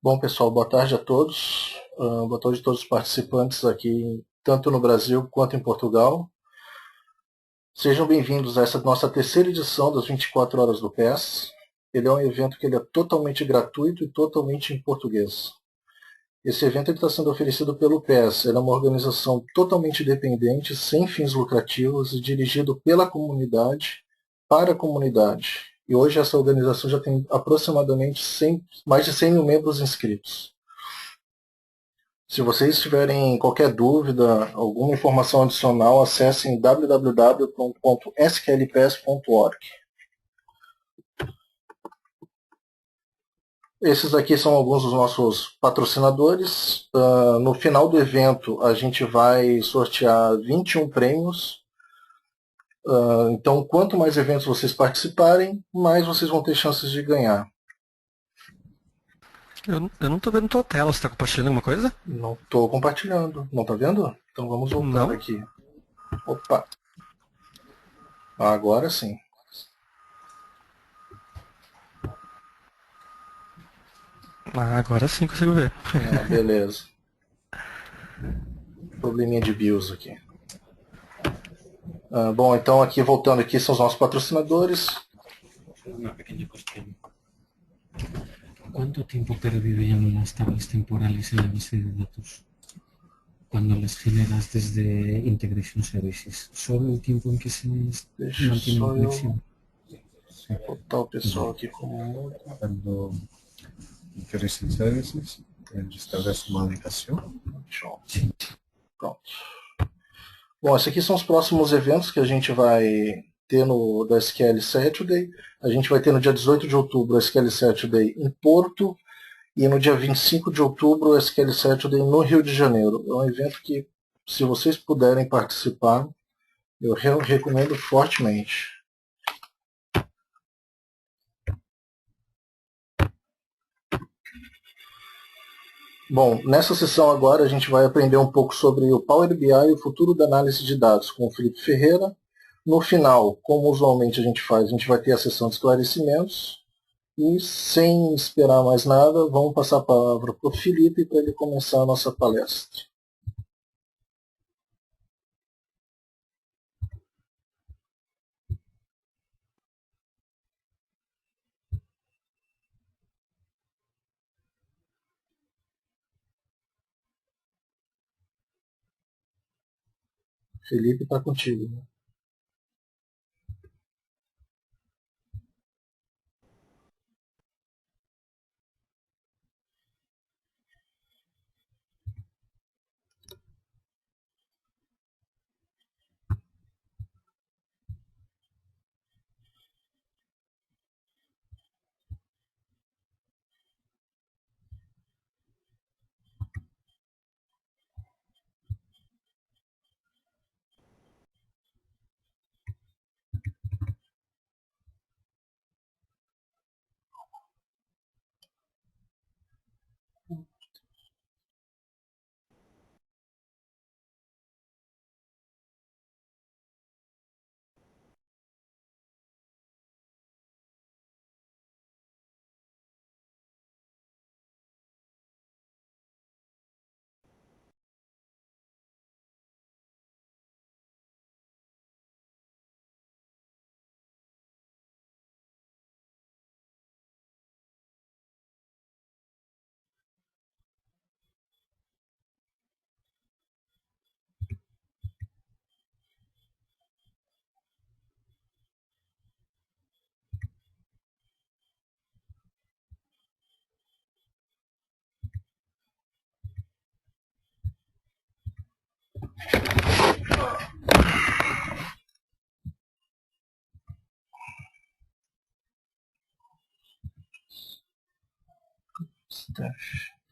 Bom, pessoal, boa tarde a todos. Boa tarde a todos os participantes aqui, tanto no Brasil quanto em Portugal. Sejam bem-vindos a essa nossa terceira edição das 24 Horas do PES. Ele é um evento que ele é totalmente gratuito e totalmente em português. Esse evento está sendo oferecido pelo PES. Ele é uma organização totalmente independente, sem fins lucrativos e dirigido pela comunidade, para a comunidade. E hoje essa organização já tem aproximadamente mais de 100 mil membros inscritos. Se vocês tiverem qualquer dúvida, alguma informação adicional, acessem www.sklps.org. Esses aqui são alguns dos nossos patrocinadores. No final do evento, a gente vai sortear 21 prêmios. Então, quanto mais eventos vocês participarem, mais vocês vão ter chances de ganhar. Eu não tô vendo tua tela, você tá compartilhando alguma coisa? Não estou compartilhando, não está vendo? Então vamos voltar Não. aqui. Opa! Agora sim. Agora sim consigo ver. Beleza. Probleminha de BIOS aqui. Bom, então aqui voltando aqui são os nossos patrocinadores. Una pequeña cuestión. ¿Cuánto tiempo perviven las tablas temporales en la base de datos cuando las generas desde Integration Services? ¿Solo el tiempo en que se mantiene la conexión? Botar o pessoal aqui como... Cuando Integration Services estabelece uma ligação. Sí. Pronto. Bom, esses aqui são os próximos eventos que a gente vai ter da SQL Saturday. A gente vai ter no dia 18 de outubro a SQL Saturday em Porto e no dia 25 de outubro a SQL Saturday no Rio de Janeiro. É um evento que, se vocês puderem participar, eu recomendo fortemente. Bom, nessa sessão agora a gente vai aprender um pouco sobre o Power BI e o futuro da análise de dados com o Felipe Ferreira. No final, como usualmente a gente faz, a gente vai ter a sessão de esclarecimentos. E sem esperar mais nada, vamos passar a palavra para o Felipe para ele começar a nossa palestra. Felipe, está contigo. Né?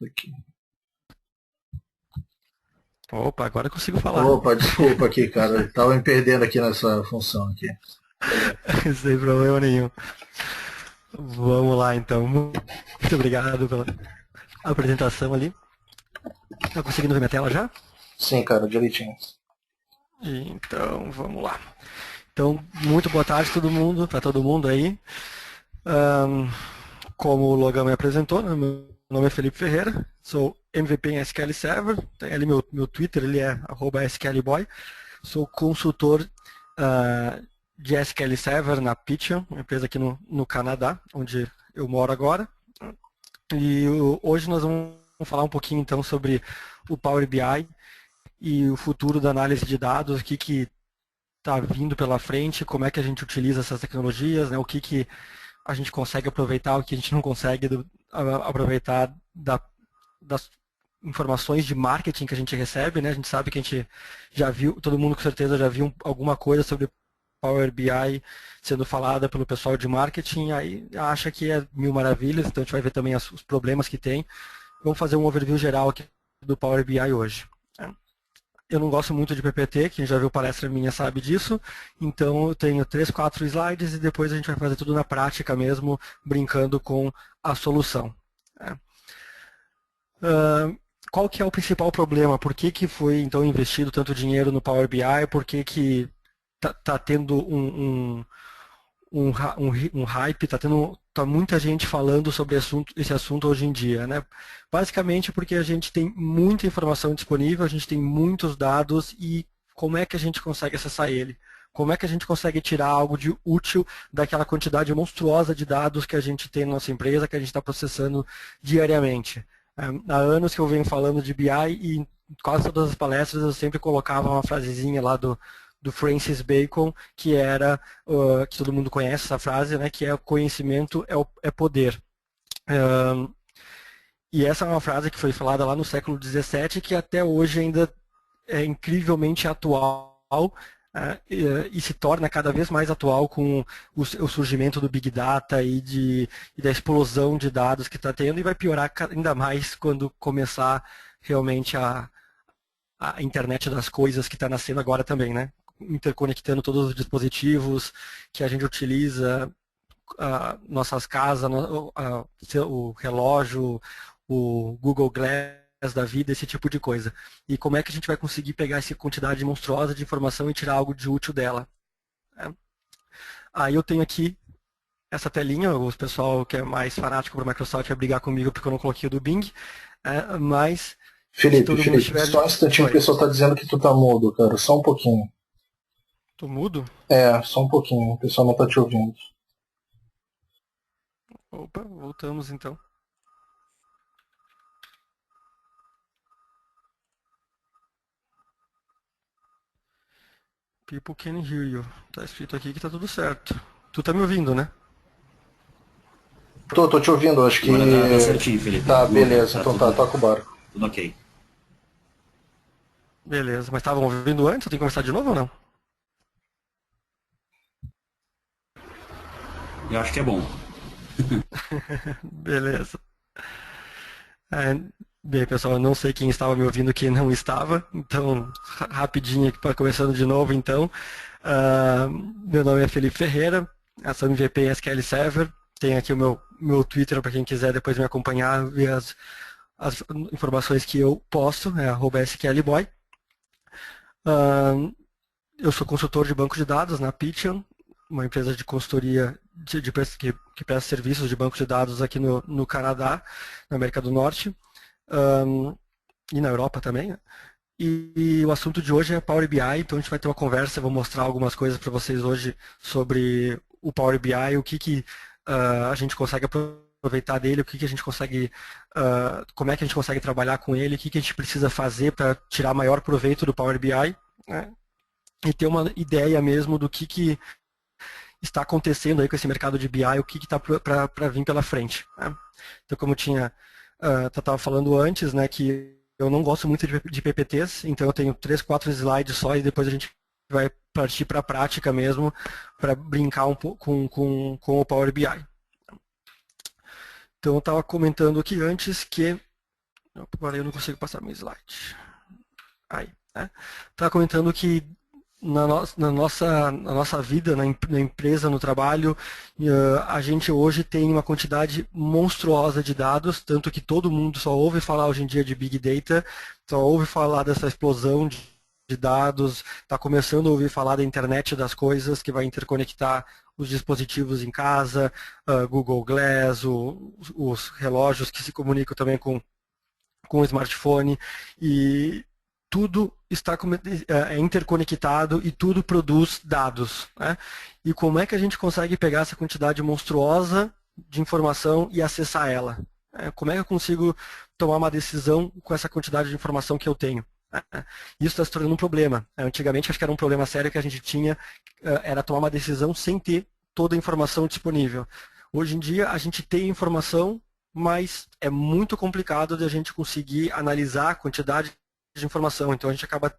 Aqui. Opa, agora eu consigo falar. Opa, desculpa aqui, cara. Estava me perdendo aqui nessa função aqui. Sem problema nenhum. Vamos lá então. Muito obrigado pela apresentação ali. Tá conseguindo ver minha tela já? Sim, cara, direitinho. Então, vamos lá. Então, muito boa tarde para todo mundo aí. Como o Logan me apresentou, né, meu nome é Felipe Ferreira, sou MVP em SQL Server, tem ali meu Twitter, ele é @SQLboy, sou consultor de SQL Server na Pitchen, uma empresa aqui no Canadá, onde eu moro agora. E hoje nós vamos falar um pouquinho então sobre o Power BI e o futuro da análise de dados, o que está vindo pela frente, como é que a gente utiliza essas tecnologias, né, o que a gente consegue aproveitar, o que a gente não consegue aproveitar das informações de marketing que a gente recebe, né? A gente sabe que a gente já viu, todo mundo com certeza já viu alguma coisa sobre Power BI sendo falada pelo pessoal de marketing, aí acha que é mil maravilhas, então a gente vai ver também os problemas que tem. Vamos fazer um overview geral aqui do Power BI hoje. Eu não gosto muito de PPT, quem já viu palestra minha sabe disso, então eu tenho 3, 4 slides e depois a gente vai fazer tudo na prática mesmo, brincando com a solução. Qual que é o principal problema? Por que foi então investido tanto dinheiro no Power BI? Por que tá tendo um hype, tá muita gente falando sobre esse assunto hoje em dia, né? Basicamente porque a gente tem muita informação disponível, a gente tem muitos dados e como é que a gente consegue acessar ele? Como é que a gente consegue tirar algo de útil daquela quantidade monstruosa de dados que a gente tem na nossa empresa, que a gente está processando diariamente? Há anos que eu venho falando de BI e em quase todas as palestras eu sempre colocava uma frasezinha lá do Francis Bacon, que era, que todo mundo conhece essa frase, né, que é conhecimento é poder. E essa é uma frase que foi falada lá no século XVII, que até hoje ainda é incrivelmente atual, e se torna cada vez mais atual com o surgimento do Big Data e da explosão de dados que está tendo, e vai piorar ainda mais quando começar realmente a internet das coisas que está nascendo agora também, né? Interconectando todos os dispositivos que a gente utiliza, nossas casas, o relógio, o Google Glass da vida, esse tipo de coisa. E como é que a gente vai conseguir pegar essa quantidade monstruosa de informação e tirar algo de útil dela? Aí eu tenho aqui essa telinha, o pessoal que é mais fanático para a Microsoft vai brigar comigo porque eu não coloquei o do Bing, mas... Felipe, só um instantinho, o pessoal está dizendo que tu tá mudo, cara, só um pouquinho. Tô mudo? Só um pouquinho, o pessoal não tá te ouvindo. Opa, voltamos então. People can hear you. Tá escrito aqui que tá tudo certo. Tu tá me ouvindo, né? Tô te ouvindo, acho que... Tá certinho, Felipe. Tá, beleza, então toca o barco. Tudo ok. Beleza, mas estavam ouvindo antes? Eu tenho que começar de novo ou não? Eu acho que é bom. Beleza. Bem, pessoal, eu não sei quem estava me ouvindo e quem não estava, então, rapidinho aqui, começando de novo, então. Meu nome é Felipe Ferreira, eu sou MVP em SQL Server, tem aqui o meu Twitter para quem quiser depois me acompanhar, ver as informações que eu posto, é @SQLboy. Eu sou consultor de banco de dados na Pitchen, uma empresa de consultoria que presta serviços de banco de dados aqui no Canadá, na América do Norte, e na Europa também. Né? E o assunto de hoje é Power BI, então a gente vai ter uma conversa, eu vou mostrar algumas coisas para vocês hoje sobre o Power BI, o que a gente consegue aproveitar dele, o que a gente consegue, como é que a gente consegue trabalhar com ele, o que a gente precisa fazer para tirar maior proveito do Power BI, né? E ter uma ideia mesmo do que está acontecendo aí com esse mercado de BI, o que está para vir pela frente. Né? Então, como eu estava falando antes, né, que eu não gosto muito de PPTs, então eu tenho 3, 4 slides só e depois a gente vai partir para a prática mesmo, para brincar um pouco com o Power BI. Então, eu estava comentando aqui antes que... Agora eu não consigo passar meu slide. Aí, né? Estava comentando que na nossa vida, na empresa, no trabalho, a gente hoje tem uma quantidade monstruosa de dados, tanto que todo mundo só ouve falar hoje em dia de Big Data, só ouve falar dessa explosão de dados, está começando a ouvir falar da internet das coisas, que vai interconectar os dispositivos em casa, Google Glass, os relógios que se comunicam também com o smartphone, e tudo está interconectado e tudo produz dados, né? E como é que a gente consegue pegar essa quantidade monstruosa de informação e acessar ela? Como é que eu consigo tomar uma decisão com essa quantidade de informação que eu tenho? Isso está se tornando um problema. Antigamente, acho que era um problema sério que a gente tinha, era tomar uma decisão sem ter toda a informação disponível. Hoje em dia, a gente tem informação, mas é muito complicado de a gente conseguir analisar a quantidade de informação. Então, a gente acaba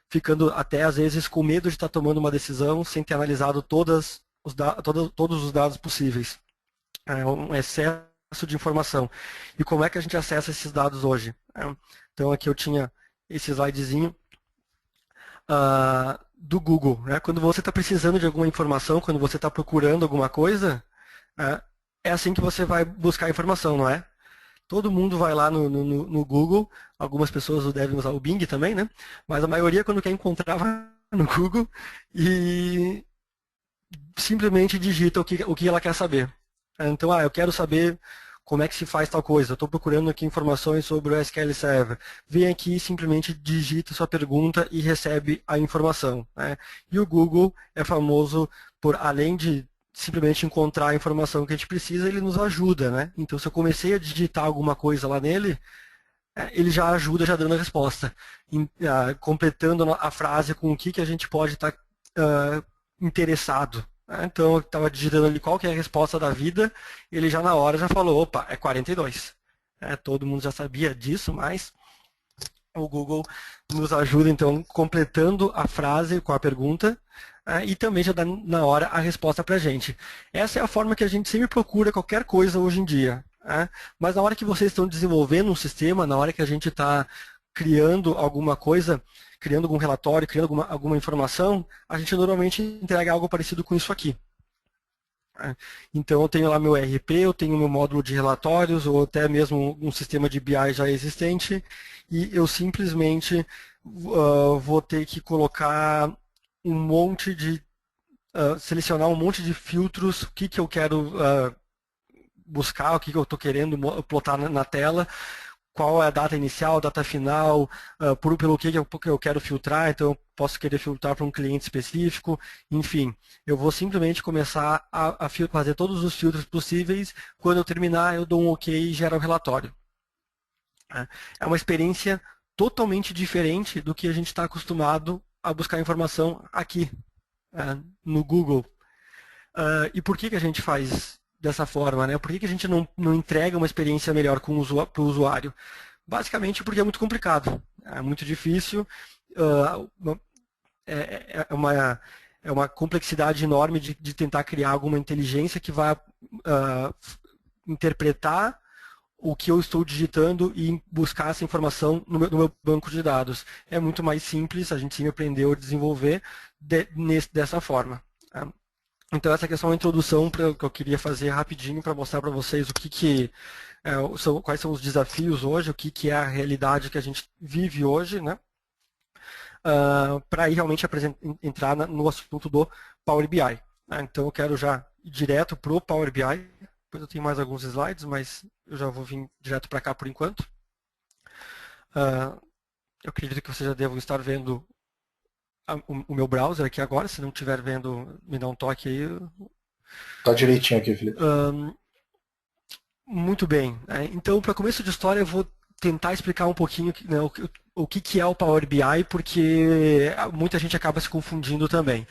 ficando até, às vezes, com medo de estar tomando uma decisão sem ter analisado todos os dados possíveis. É um excesso de informação. E como é que a gente acessa esses dados hoje? Então, aqui eu tinha esse slidezinho do Google, né? Quando você está precisando de alguma informação, quando você está procurando alguma coisa, é assim que você vai buscar informação, não é? Todo mundo vai lá no Google, algumas pessoas devem usar o Bing também, né? Mas a maioria, quando quer encontrar, vai no Google e simplesmente digita o que ela quer saber. Então, eu quero saber como é que se faz tal coisa. Eu estou procurando aqui informações sobre o SQL Server. Vem aqui, simplesmente digita sua pergunta e recebe a informação, né? E o Google é famoso por, além de simplesmente encontrar a informação que a gente precisa, ele nos ajuda, né? Então, se eu comecei a digitar alguma coisa lá nele, ele já ajuda, já dando a resposta, completando a frase com o que a gente pode estar interessado. Então, eu estava digitando ali qual que é a resposta da vida, ele já na hora já falou, opa, é 42. Todo mundo já sabia disso, mas o Google nos ajuda, então, completando a frase com a pergunta, e também já dá na hora a resposta para a gente. Essa é a forma que a gente sempre procura qualquer coisa hoje em dia. Mas na hora que vocês estão desenvolvendo um sistema, na hora que a gente está criando alguma coisa, criando algum relatório, criando alguma informação, a gente normalmente entrega algo parecido com isso aqui. Então, eu tenho lá meu ERP, eu tenho meu módulo de relatórios, ou até mesmo um sistema de BI já existente, e eu simplesmente vou ter que colocar um monte de, selecionar um monte de filtros, o que eu quero buscar, o que eu estou querendo plotar na tela, qual é a data inicial, data final, pelo que eu quero filtrar, então eu posso querer filtrar para um cliente específico, enfim, eu vou simplesmente começar a fazer todos os filtros possíveis, quando eu terminar eu dou um OK e gero o relatório. É uma experiência totalmente diferente do que a gente está acostumado a buscar informação aqui, no Google. E por que a gente faz dessa forma, né? Por que a gente não entrega uma experiência melhor para o usuário? Basicamente porque é muito complicado, é muito difícil, é uma complexidade enorme de tentar criar alguma inteligência que vá interpretar o que eu estou digitando e buscar essa informação no meu banco de dados. É muito mais simples, a gente sempre aprendeu a desenvolver dessa forma. Então, essa aqui é só uma introdução que eu queria fazer rapidinho para mostrar para vocês quais são os desafios hoje, o que é a realidade que a gente vive hoje, né? Para ir realmente entrar no assunto do Power BI. Então, eu quero já ir direto para o Power BI. Depois eu tenho mais alguns slides, mas eu já vou vir direto para cá por enquanto. Eu acredito que vocês já devam estar vendo o meu browser aqui agora. Se não estiver vendo, me dá um toque aí. Tá direitinho aqui, Felipe. Muito bem. Então, para começo de história, eu vou tentar explicar um pouquinho, né, o que é o Power BI, porque muita gente acaba se confundindo também.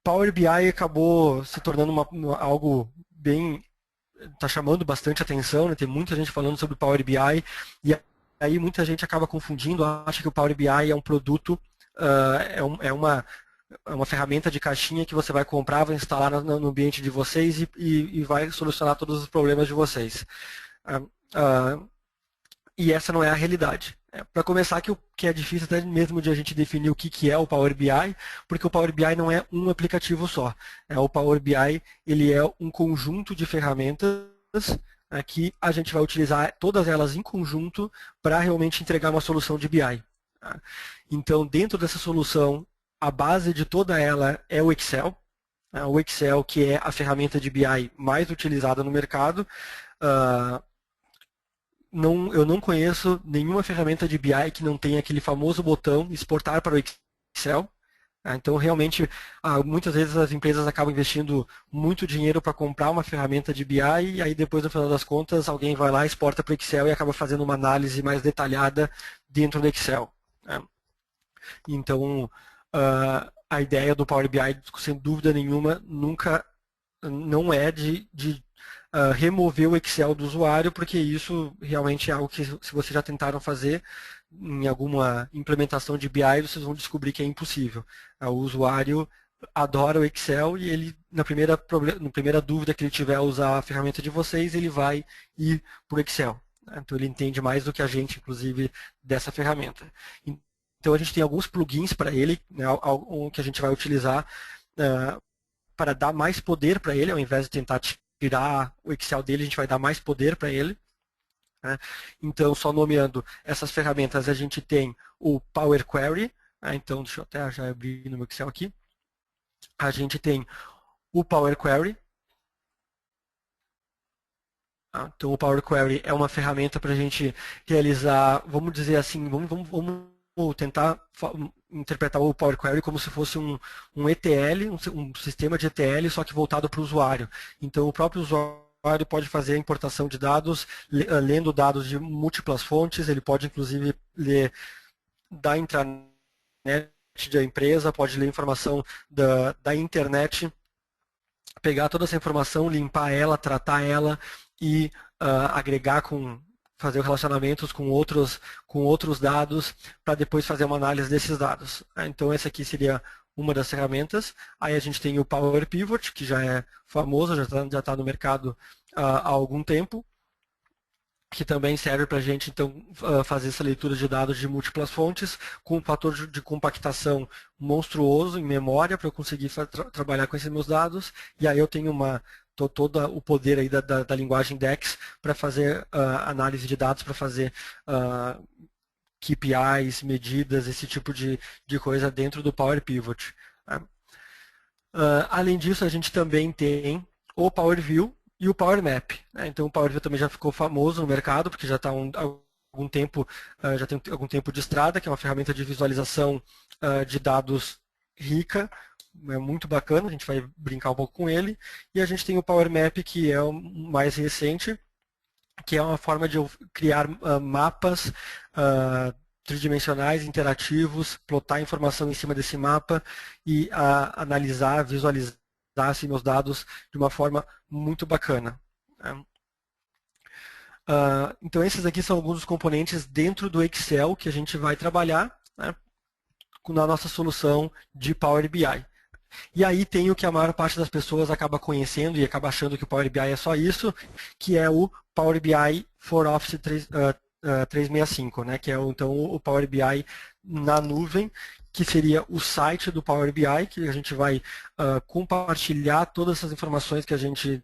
Power BI acabou se tornando algo bem... Está chamando bastante atenção, né? Tem muita gente falando sobre Power BI, e aí muita gente acaba confundindo, acha que o Power BI é um produto, é uma ferramenta de caixinha que você vai comprar, vai instalar no ambiente de vocês e vai solucionar todos os problemas de vocês. E essa não é a realidade. Para começar, que é difícil até mesmo de a gente definir o que é o Power BI, porque o Power BI não é um aplicativo só. O Power BI ele é um conjunto de ferramentas que a gente vai utilizar todas elas em conjunto para realmente entregar uma solução de BI. Então, dentro dessa solução, a base de toda ela é o Excel. O Excel, que é a ferramenta de BI mais utilizada no mercado. Eu não conheço nenhuma ferramenta de BI que não tenha aquele famoso botão exportar para o Excel. Então, realmente, muitas vezes as empresas acabam investindo muito dinheiro para comprar uma ferramenta de BI e aí depois, no final das contas, alguém vai lá, exporta para o Excel e acaba fazendo uma análise mais detalhada dentro do Excel. Então, a ideia do Power BI, sem dúvida nenhuma, não é de remover o Excel do usuário, porque isso realmente é algo que, se vocês já tentaram fazer em alguma implementação de BI, vocês vão descobrir que é impossível. O usuário adora o Excel e ele, na primeira dúvida que ele tiver a usar a ferramenta de vocês, ele vai ir para o Excel. Então ele entende mais do que a gente, inclusive, dessa ferramenta. Então a gente tem alguns plugins para ele, né, que a gente vai utilizar para dar mais poder para ele, ao invés de tentar tirar o Excel dele, a gente vai dar mais poder para ele. Então, só nomeando essas ferramentas, a gente tem o Power Query. Então, deixa eu até já abrir no meu Excel aqui. A gente tem o Power Query. Então, o Power Query é uma ferramenta para a gente realizar, vamos dizer assim, vamos tentar interpretar o Power Query como se fosse um ETL, um sistema de ETL, só que voltado para o usuário. Então, o próprio usuário pode fazer a importação de dados, lendo dados de múltiplas fontes, ele pode, inclusive, ler da intranet da empresa, pode ler informação da internet, pegar toda essa informação, limpar ela, tratar ela e agregar fazer relacionamentos com outros dados para depois fazer uma análise desses dados. Então, essa aqui seria uma das ferramentas. Aí a gente tem o Power Pivot, que já é famoso, já tá no mercado há algum tempo, que também serve para a gente então fazer essa leitura de dados de múltiplas fontes, com um fator de compactação monstruoso em memória para eu conseguir trabalhar com esses meus dados. E aí eu tenho todo o poder aí da linguagem DEX para fazer análise de dados, para fazer KPIs, medidas, esse tipo de coisa dentro do Power Pivot. Além disso, a gente também tem o Power View e o Power Map. Então, o Power View também já ficou famoso no mercado, porque já está algum tempo, já tem algum tempo de estrada, que é uma ferramenta de visualização de dados rica, é muito bacana, a gente vai brincar um pouco com ele. E a gente tem o Power Map, que é o mais recente, que é uma forma de eu criar mapas tridimensionais, interativos, plotar informação em cima desse mapa e analisar, visualizar assim, meus dados de uma forma muito bacana. Então esses aqui são alguns dos componentes dentro do Excel que a gente vai trabalhar, né, na nossa solução de Power BI. E aí tem o que a maior parte das pessoas acaba conhecendo e acaba achando que o Power BI é só isso, que é o Power BI for Office 365, né, que é então o Power BI na nuvem, que seria o site do Power BI, que a gente vai compartilhar todas essas informações que a gente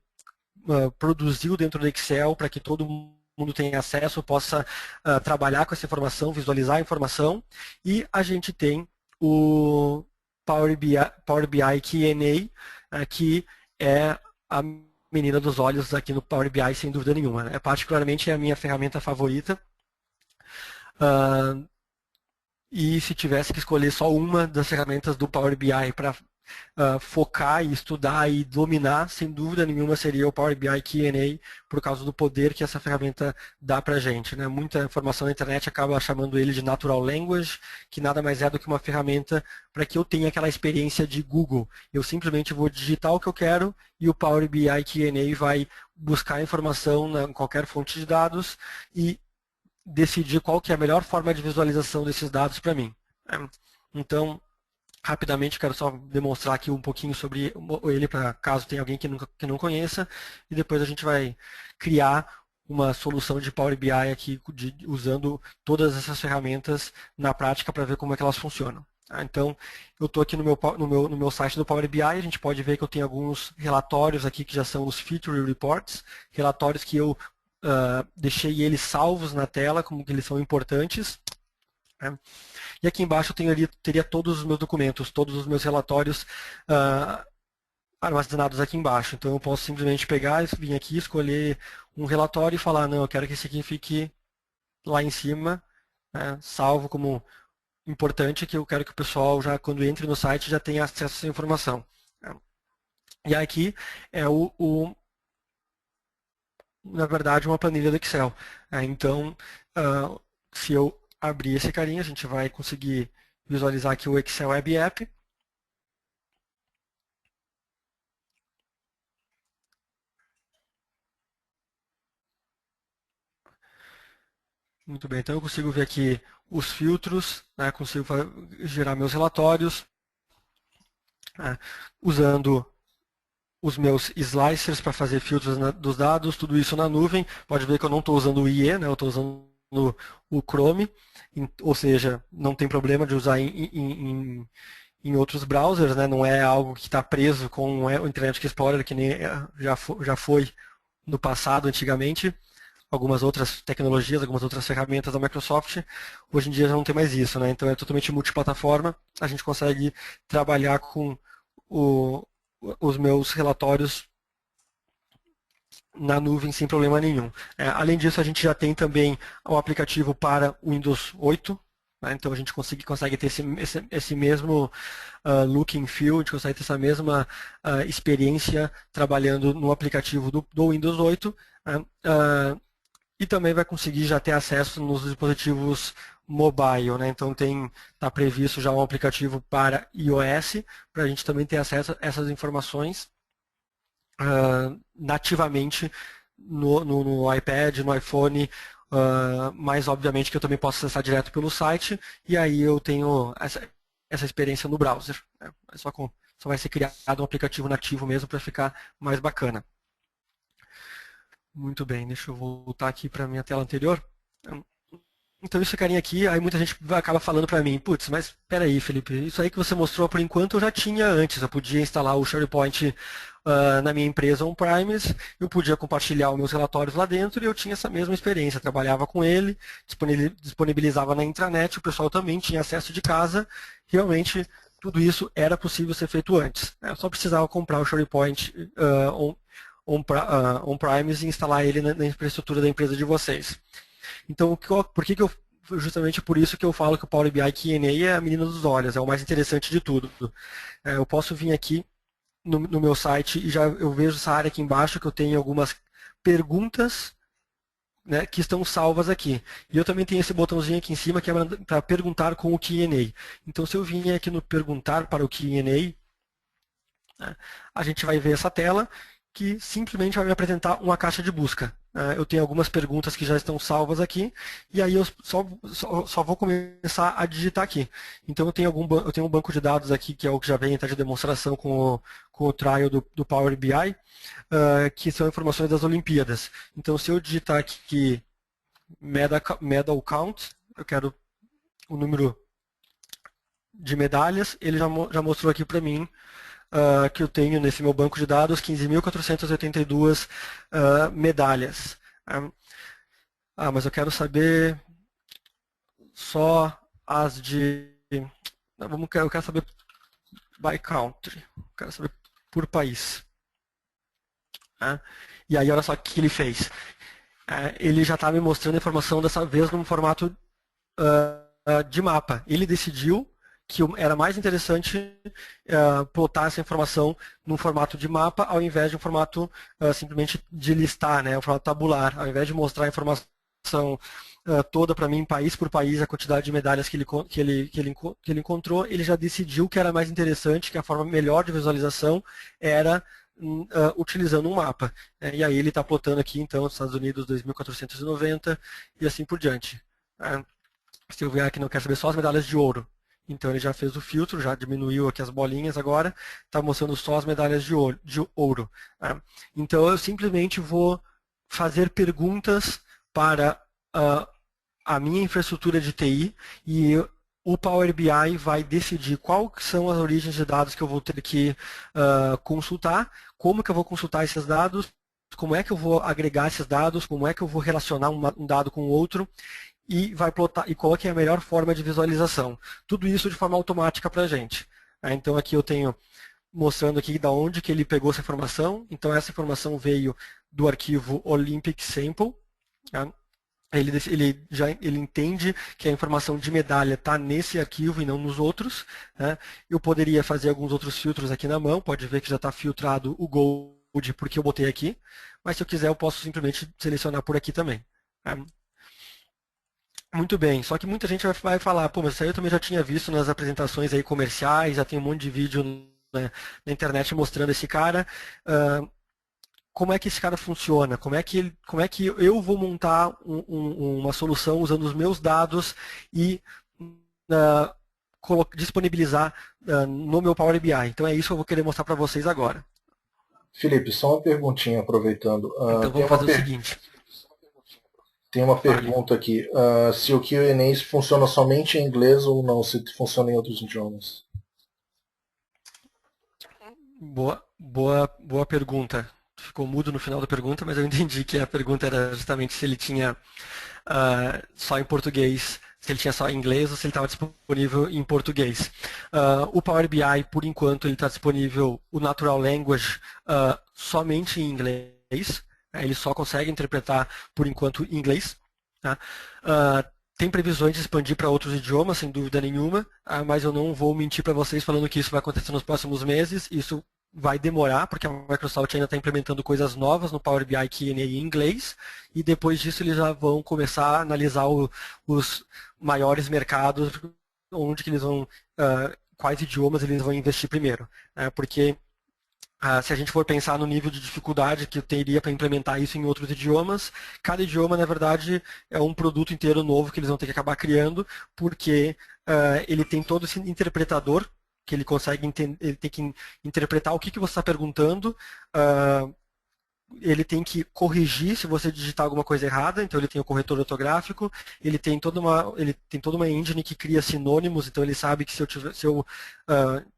produziu dentro do Excel para que todo mundo tenha acesso, possa trabalhar com essa informação, visualizar a informação. E a gente tem o Power BI Q&A, que é a menina dos olhos aqui no Power BI, sem dúvida nenhuma, né? Particularmente é a minha ferramenta favorita. E se tivesse que escolher só uma das ferramentas do Power BI para focar e estudar e dominar, sem dúvida nenhuma seria o Power BI Q&A, por causa do poder que essa ferramenta dá para a gente, né? Muita informação na internet acaba chamando ele de Natural Language, que nada mais é do que uma ferramenta para que eu tenha aquela experiência de Google. Eu simplesmente vou digitar o que eu quero e o Power BI Q&A vai buscar informação em qualquer fonte de dados e decidir qual que é a melhor forma de visualização desses dados para mim. Então, rapidamente, quero só demonstrar aqui um pouquinho sobre ele, para caso tenha alguém que não conheça, e depois a gente vai criar uma solução de Power BI aqui, usando todas essas ferramentas na prática para ver como é que elas funcionam. Então, eu estou aqui no meu site do Power BI, a gente pode ver que eu tenho alguns relatórios aqui que já são os Feature Reports, relatórios que eu deixei eles salvos na tela, como que eles são importantes. né? E aqui embaixo eu teria todos os meus documentos, todos os meus relatórios armazenados aqui embaixo. Então eu posso simplesmente pegar, vir aqui, escolher um relatório e falar, não, eu quero que esse aqui fique lá em cima, né, salvo como importante, que eu quero que o pessoal, já quando entre no site, já tenha acesso a essa informação. E aqui é na verdade, uma planilha do Excel. Então, se eu abrir esse carinha, a gente vai conseguir visualizar aqui o Excel Web App. Muito bem, então eu consigo ver aqui os filtros, né, consigo gerar meus relatórios, usando os meus slicers para fazer filtros dos dados, tudo isso na nuvem. Pode ver que eu não estou usando o IE, né, eu estou usando o Chrome, ou seja, não tem problema de usar em outros browsers, né, não é algo que está preso com o Internet Explorer, que nem já foi no passado, antigamente. Algumas outras tecnologias, algumas outras ferramentas da Microsoft, hoje em dia já não tem mais isso, né? Então é totalmente multiplataforma, a gente consegue trabalhar com os meus relatórios na nuvem sem problema nenhum. Além disso, a gente já tem também o aplicativo para Windows 8, né? Então a gente consegue ter esse mesmo look and feel, a gente consegue ter essa mesma experiência trabalhando no aplicativo do Windows 8, né? E também vai conseguir já ter acesso nos dispositivos mobile, né? Então está previsto já um aplicativo para iOS, para a gente também ter acesso a essas informações nativamente no iPad, no iPhone, mas obviamente que eu também posso acessar direto pelo site, e aí eu tenho essa experiência no browser, né? Só vai ser criado um aplicativo nativo mesmo para ficar mais bacana. Muito bem, deixa eu voltar aqui para a minha tela anterior. Então isso carinha aqui, aí muita gente acaba falando para mim, putz, mas espera aí, Felipe, isso aí que você mostrou por enquanto eu já tinha antes, eu podia instalar o SharePoint na minha empresa on-premise, eu podia compartilhar os meus relatórios lá dentro e eu tinha essa mesma experiência, trabalhava com ele, disponibilizava na intranet, o pessoal também tinha acesso de casa, realmente tudo isso era possível ser feito antes. Eu só precisava comprar o SharePoint on-premise e instalar ele na infraestrutura da empresa de vocês. Então, justamente por isso que eu falo que o Power BI Q&A é a menina dos olhos, é o mais interessante de tudo. Eu posso vir aqui no meu site e eu vejo essa área aqui embaixo que eu tenho algumas perguntas, né, que estão salvas aqui. E eu também tenho esse botãozinho aqui em cima que é para perguntar com o Q&A. Então, se eu vir aqui no perguntar para o Q&A, né, a gente vai ver essa tela que simplesmente vai me apresentar uma caixa de busca. Eu tenho algumas perguntas que já estão salvas aqui, e aí eu só vou começar a digitar aqui. Então eu tenho um banco de dados aqui, que é o que já vem de demonstração com o trial do Power BI, que são informações das Olimpíadas. Então se eu digitar aqui medal count, eu quero o número de medalhas, ele já mostrou aqui para mim que eu tenho nesse meu banco de dados 15.482 medalhas. Mas eu quero saber só as de... Eu quero saber by country, eu quero saber por país. E aí olha só o que ele fez. Ele já está me mostrando a informação dessa vez num formato de mapa. Ele decidiu que era mais interessante plotar essa informação num formato de mapa ao invés de um formato simplesmente de listar, né, um formato tabular. Ao invés de mostrar a informação toda para mim, país por país, a quantidade de medalhas que ele encontrou, ele já decidiu que era mais interessante, que a forma melhor de visualização era utilizando um mapa. E aí ele está plotando aqui, então, Estados Unidos 2.490 e assim por diante. Se eu vier aqui, não quero saber só as medalhas de ouro. Então ele já fez o filtro, já diminuiu aqui as bolinhas agora, está mostrando só as medalhas de ouro. Então eu simplesmente vou fazer perguntas para a minha infraestrutura de TI e o Power BI vai decidir quais são as origens de dados que eu vou ter que consultar, como que eu vou consultar esses dados, como é que eu vou agregar esses dados, como é que eu vou relacionar um dado com o outro. e vai plotar e qual que é a melhor forma de visualização. Tudo isso de forma automática para a gente. Então aqui eu tenho mostrando aqui da onde que ele pegou essa informação. Então essa informação veio do arquivo Olympic Sample. Tá? Ele entende que a informação de medalha está nesse arquivo e não nos outros. Né? Eu poderia fazer alguns outros filtros aqui na mão, pode ver que já está filtrado o Gold porque eu botei aqui, mas se eu quiser eu posso simplesmente selecionar por aqui também. Tá? Muito bem, só que muita gente vai falar, pô, mas isso aí eu também já tinha visto nas apresentações aí comerciais, já tem um monte de vídeo, né, na internet mostrando esse cara. Como é que esse cara funciona? Como é que eu vou montar uma solução usando os meus dados e disponibilizar no meu Power BI? Então é isso que eu vou querer mostrar para vocês agora. Felipe, só uma perguntinha, aproveitando. Então vamos fazer o seguinte. Tem uma pergunta aqui. Se o Q&A funciona somente em inglês ou não, se funciona em outros idiomas? Boa pergunta. Ficou mudo no final da pergunta, mas eu entendi que a pergunta era justamente se ele tinha só em português, se ele tinha só em inglês ou se ele estava disponível em português. O Power BI, por enquanto, ele está disponível, o Natural Language, somente em inglês. Ele só consegue interpretar, por enquanto, em inglês. Tá? Tem previsões de expandir para outros idiomas, sem dúvida nenhuma, mas eu não vou mentir para vocês falando que isso vai acontecer nos próximos meses. Isso vai demorar, porque a Microsoft ainda está implementando coisas novas no Power BI Q&A em inglês, e depois disso eles já vão começar a analisar os maiores mercados, onde que eles vão, quais idiomas eles vão investir primeiro. Porque se a gente for pensar no nível de dificuldade que eu teria para implementar isso em outros idiomas, cada idioma, na verdade, é um produto inteiro novo que eles vão ter que acabar criando, porque ele tem todo esse interpretador, que ele consegue ele tem que interpretar o que você está perguntando, ele tem que corrigir se você digitar alguma coisa errada, então ele tem o corretor ortográfico, ele tem toda uma engine que cria sinônimos, então ele sabe que se eu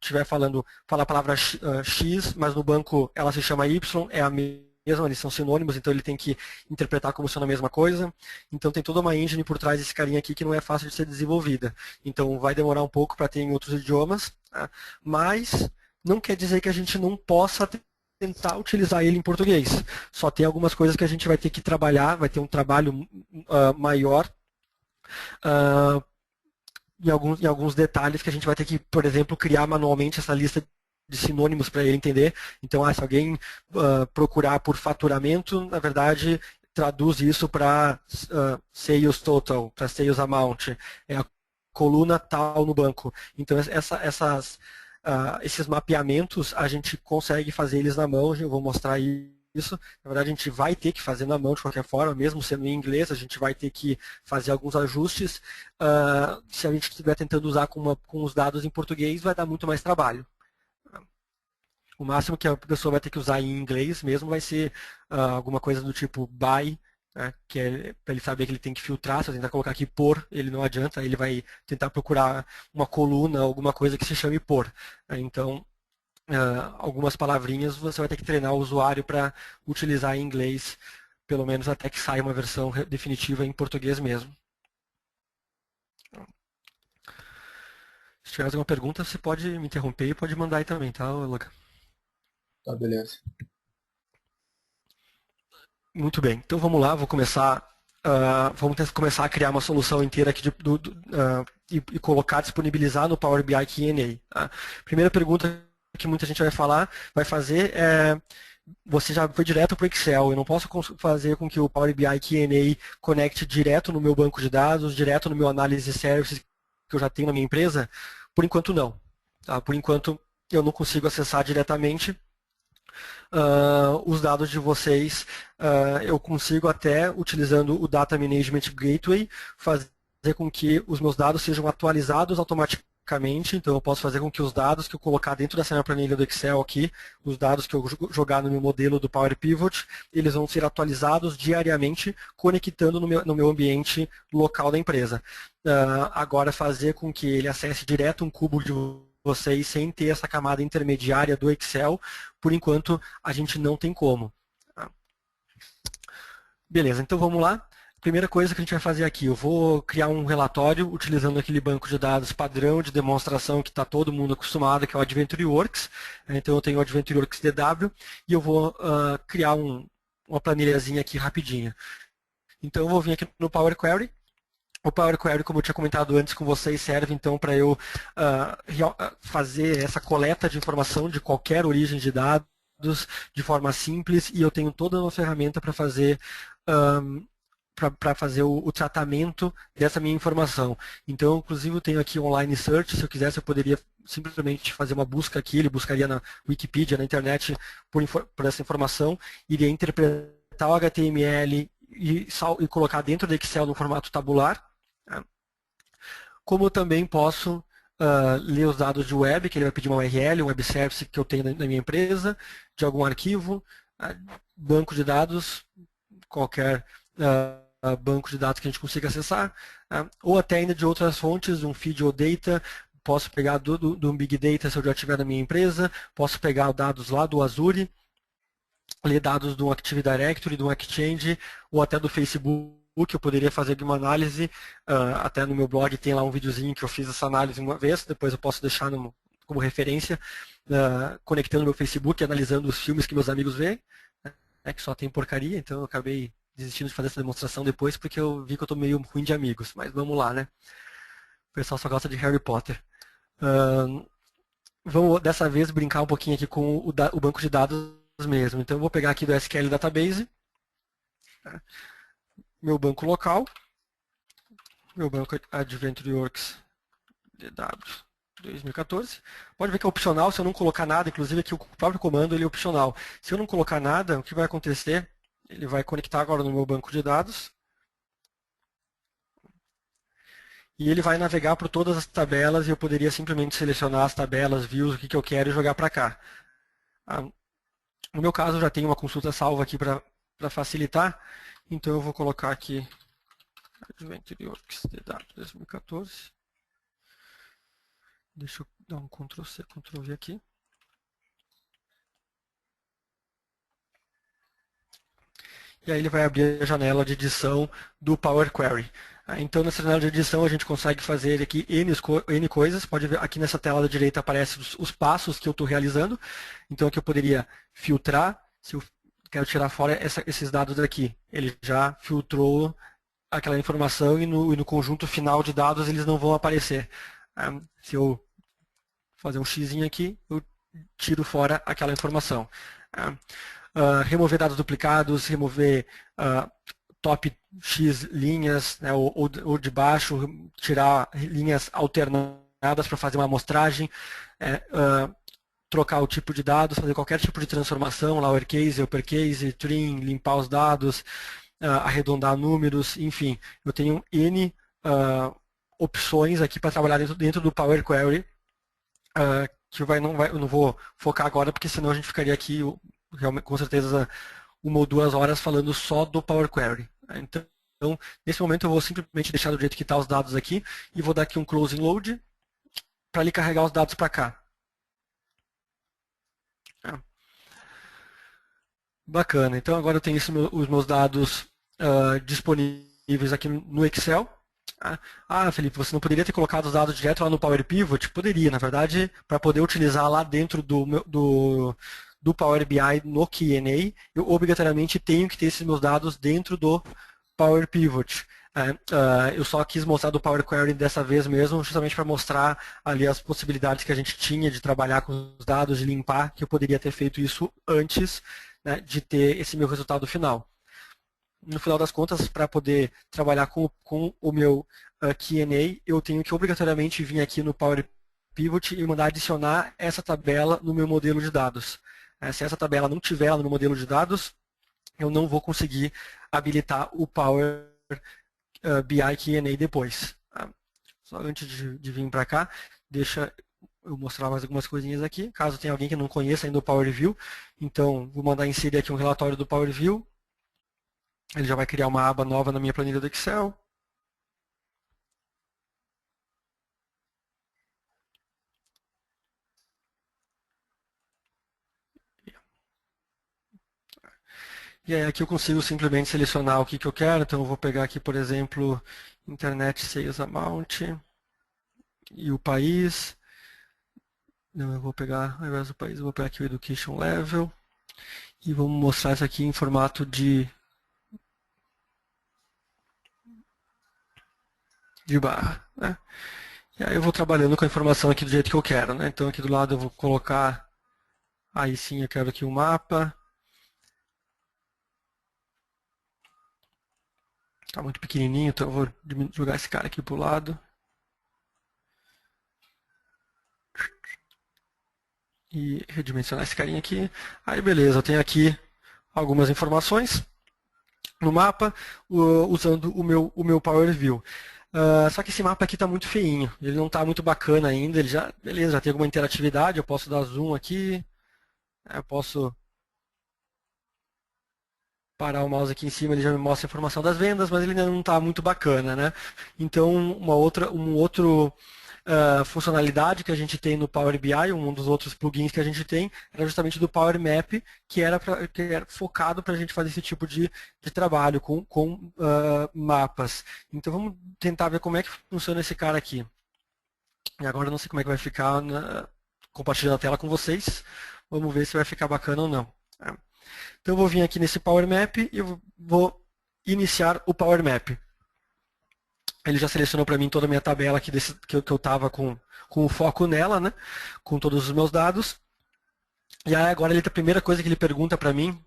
estiver falando a palavra X, mas no banco ela se chama Y, é a mesma, eles são sinônimos, então ele tem que interpretar como sendo a mesma coisa. Então tem toda uma engine por trás desse carinha aqui que não é fácil de ser desenvolvida. Então vai demorar um pouco para ter em outros idiomas, tá? Mas não quer dizer que a gente não possa tentar utilizar ele em português. Só tem algumas coisas que a gente vai ter que trabalhar, vai ter um trabalho maior em alguns detalhes que a gente vai ter que, por exemplo, criar manualmente essa lista de sinônimos para ele entender. Então, se alguém procurar por faturamento, na verdade, traduz isso para sales total, para sales amount, é a coluna tal no banco. Então, esses mapeamentos, a gente consegue fazer eles na mão, eu vou mostrar isso. Na verdade, a gente vai ter que fazer na mão de qualquer forma, mesmo sendo em inglês, a gente vai ter que fazer alguns ajustes. Se a gente estiver tentando usar com os dados em português, vai dar muito mais trabalho. O máximo que a pessoa vai ter que usar em inglês mesmo vai ser alguma coisa do tipo by, né, que é para ele saber que ele tem que filtrar. Se eu tentar colocar aqui por, ele não adianta, ele vai tentar procurar uma coluna, alguma coisa que se chame por. Então, algumas palavrinhas você vai ter que treinar o usuário para utilizar em inglês, pelo menos até que saia uma versão definitiva em português mesmo. Se tiver alguma pergunta, você pode me interromper e pode mandar aí também, tá, Luca? Tá, beleza. Muito bem, então vamos lá, vamos começar a criar uma solução inteira aqui e colocar, disponibilizar no Power BI Q&A. Primeira pergunta que muita gente vai fazer é: você já foi direto para o Excel, eu não posso fazer com que o Power BI Q&A conecte direto no meu banco de dados, direto no meu Analysis Services que eu já tenho na minha empresa? Por enquanto não. Tá? Por enquanto eu não consigo acessar diretamente os dados de vocês. Eu consigo até, utilizando o Data Management Gateway, fazer com que os meus dados sejam atualizados automaticamente. Então eu posso fazer com que os dados que eu colocar dentro dessa minha planilha do Excel aqui, os dados que eu jogar no meu modelo do Power Pivot, eles vão ser atualizados diariamente, conectando no meu ambiente local da empresa. Agora fazer com que ele acesse direto um cubo de vocês sem ter essa camada intermediária do Excel, por enquanto a gente não tem como. Beleza, então vamos lá. primeira coisa que a gente vai fazer aqui, eu vou criar um relatório utilizando aquele banco de dados padrão de demonstração que está todo mundo acostumado, que é o AdventureWorks. Então eu tenho o AdventureWorks DW e eu vou criar uma planilhazinha aqui rapidinha. Então eu vou vir aqui no Power Query. O Power Query, como eu tinha comentado antes com vocês, serve então para eu fazer essa coleta de informação de qualquer origem de dados de forma simples, e eu tenho toda uma ferramenta para fazer o tratamento dessa minha informação. Então, inclusive, eu tenho aqui online search. Se eu quisesse, eu poderia simplesmente fazer uma busca aqui. Ele buscaria na Wikipedia, na internet, por essa informação, iria interpretar o HTML e colocar dentro do Excel no formato tabular. Como eu também posso ler os dados de web, que ele vai pedir uma URL, um web service que eu tenho na minha empresa, de algum arquivo, banco de dados, qualquer banco de dados que a gente consiga acessar, ou até ainda de outras fontes, um feed ou data. Posso pegar do Big Data se eu já tiver na minha empresa, posso pegar dados lá do Azure, ler dados do Active Directory, do Exchange, ou até do Facebook. Eu poderia fazer uma análise, até no meu blog tem lá um videozinho que eu fiz essa análise uma vez, depois eu posso deixar como referência, conectando meu Facebook, analisando os filmes que meus amigos veem, que só tem porcaria, então eu acabei desistindo de fazer essa demonstração depois, porque eu vi que eu estou meio ruim de amigos, mas vamos lá, né? O pessoal só gosta de Harry Potter. Vamos dessa vez brincar um pouquinho aqui com o banco de dados mesmo. Então eu vou pegar aqui do SQL Database, meu banco local, meu banco AdventureWorks DW 2014. Pode ver que é opcional se eu não colocar nada, inclusive aqui o próprio comando ele é opcional. Se eu não colocar nada, o que vai acontecer? Ele vai conectar agora no meu banco de dados e ele vai navegar por todas as tabelas, e eu poderia simplesmente selecionar as tabelas, views, o que eu quero e jogar para cá. No meu caso, eu já tenho uma consulta salva aqui para facilitar, então eu vou colocar aqui AdventureWorks DW 2014. Deixa eu dar um Ctrl C, Ctrl V aqui. E aí ele vai abrir a janela de edição do Power Query. Então, nessa janela de edição, a gente consegue fazer aqui N coisas. Pode ver aqui nessa tela da direita aparecem os passos que eu estou realizando. Então, aqui eu poderia filtrar. Se eu quero tirar fora esses dados daqui, ele já filtrou aquela informação e no conjunto final de dados eles não vão aparecer. Se eu fazer um X aqui, eu tiro fora aquela informação. Remover dados duplicados, remover top X linhas, né, ou de baixo, tirar linhas alternadas para fazer uma amostragem, trocar o tipo de dados, fazer qualquer tipo de transformação, lowercase, uppercase, trim, limpar os dados, arredondar números, enfim. Eu tenho N opções aqui para trabalhar dentro do Power Query, que eu não vou focar agora, porque senão a gente ficaria aqui com certeza 1 ou 2 horas falando só do Power Query. Então, nesse momento eu vou simplesmente deixar do jeito que está os dados aqui e vou dar aqui um closing load para ele carregar os dados para cá. Bacana, então agora eu tenho os meus dados disponíveis aqui no Excel. Felipe, você não poderia ter colocado os dados direto lá no Power Pivot? Poderia, na verdade, para poder utilizar lá dentro do Power BI no Q&A, eu obrigatoriamente tenho que ter esses meus dados dentro do Power Pivot. Eu só quis mostrar do Power Query dessa vez mesmo, justamente para mostrar ali as possibilidades que a gente tinha de trabalhar com os dados, de limpar, que eu poderia ter feito isso antes, né, de ter esse meu resultado final. No final das contas, para poder trabalhar com o meu Q&A, eu tenho que obrigatoriamente vir aqui no Power Pivot e mandar adicionar essa tabela no meu modelo de dados. Se essa tabela não tiver no meu modelo de dados, eu não vou conseguir habilitar o Power BI Q&A depois. Só antes de vir para cá, deixa eu mostrar mais algumas coisinhas aqui. Caso tenha alguém que não conheça ainda o Power View, então vou mandar inserir aqui um relatório do Power View. Ele já vai criar uma aba nova na minha planilha do Excel. E aí aqui eu consigo simplesmente selecionar o que eu quero. Então eu vou pegar aqui, por exemplo, Internet Sales Amount e o país. Não, eu vou pegar, ao invés do país, eu vou pegar aqui o Education Level. E vamos mostrar isso aqui em formato de barra, né? E aí eu vou trabalhando com a informação aqui do jeito que eu quero, né? Então aqui do lado eu vou colocar, aí sim eu quero aqui um mapa. Está muito pequenininho, então eu vou jogar esse cara aqui para o lado. E redimensionar esse carinha aqui. Aí beleza, eu tenho aqui algumas informações no mapa usando o meu Power View. Só que esse mapa aqui está muito feinho, ele não está muito bacana ainda, ele já, beleza, já tem alguma interatividade, eu posso dar zoom aqui, eu posso parar o mouse aqui em cima, ele já me mostra a informação das vendas, mas ele ainda não está muito bacana, né? Então, um outro funcionalidade que a gente tem no Power BI, um dos outros plugins que a gente tem, era justamente do Power Map, que era focado para a gente fazer esse tipo de trabalho com mapas. Então vamos tentar ver como é que funciona esse cara aqui. E agora eu não sei como é que vai ficar compartilhando a tela com vocês. Vamos ver se vai ficar bacana ou não. Então eu vou vir aqui nesse Power Map e eu vou iniciar o Power Map. Ele já selecionou para mim toda a minha tabela aqui que eu estava com o foco nela, né? Com todos os meus dados. E aí agora a primeira coisa que ele pergunta para mim,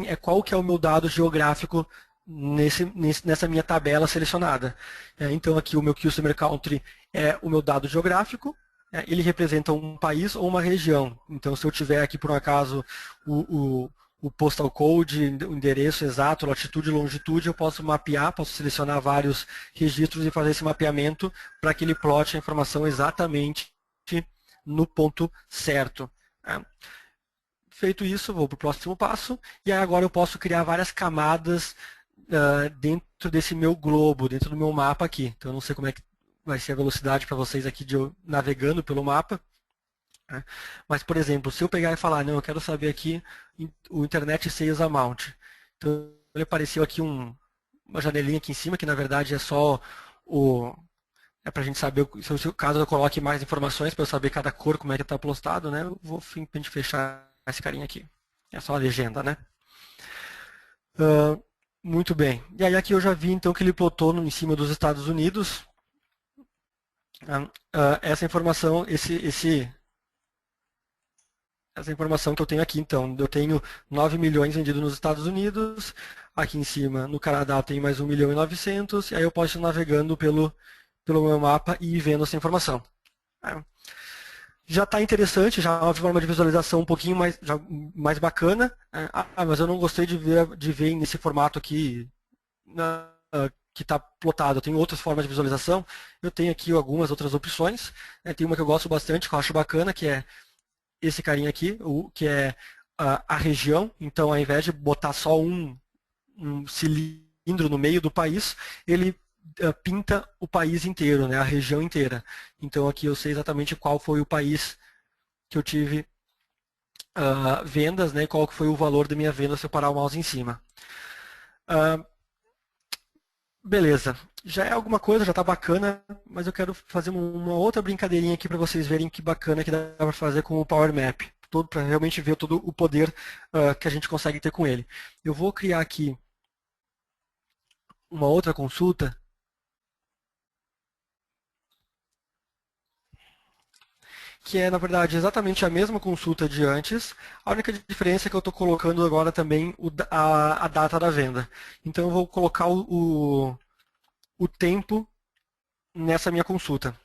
é qual que é o meu dado geográfico nessa minha tabela selecionada. Então aqui o meu Customer Country é o meu dado geográfico. Ele representa um país ou uma região. Então se eu tiver aqui por um acaso o postal code, o endereço exato, latitude e longitude, eu posso mapear, posso selecionar vários registros e fazer esse mapeamento para que ele plote a informação exatamente no ponto certo. Feito isso, vou para o próximo passo, e aí agora eu posso criar várias camadas dentro desse meu globo, dentro do meu mapa aqui. Então eu não sei como é que vai ser a velocidade para vocês aqui de eu navegando pelo mapa. Mas, por exemplo, se eu pegar e falar, não, eu quero saber aqui o Internet Sales Amount. Então, ele apareceu aqui uma janelinha aqui em cima, que na verdade é só é para a gente saber, se caso eu coloque mais informações, para eu saber cada cor, como é que está postado, né? Eu vou simplesmente fechar esse carinha aqui. É só a legenda, né? Muito bem. E aí aqui eu já vi, então, que ele plotou em cima dos Estados Unidos. Essa informação, essa informação que eu tenho aqui, então, eu tenho 9 milhões vendidos nos Estados Unidos, aqui em cima, no Canadá, tem mais 1 milhão e 900, e aí eu posso ir navegando pelo meu mapa e ir vendo essa informação. Já está interessante, já é uma forma de visualização um pouquinho mais bacana, mas eu não gostei de ver nesse formato aqui, que está plotado. Eu tenho outras formas de visualização, eu tenho aqui algumas outras opções, tem uma que eu gosto bastante, que eu acho bacana, que é esse carinha aqui, que é a região. Então, ao invés de botar só um cilindro no meio do país, ele pinta o país inteiro, né, a região inteira. Então, aqui eu sei exatamente qual foi o país que eu tive vendas, né, e qual que foi o valor da minha venda se eu parar o mouse em cima. Beleza, já é alguma coisa, já está bacana, mas eu quero fazer uma outra brincadeirinha aqui para vocês verem que bacana que dá para fazer com o Power Map, para realmente ver todo o poder que a gente consegue ter com ele. Eu vou criar aqui uma outra consulta, que é, na verdade, exatamente a mesma consulta de antes, a única diferença é que eu estou colocando agora também a data da venda. Então eu vou colocar o tempo nessa minha consulta.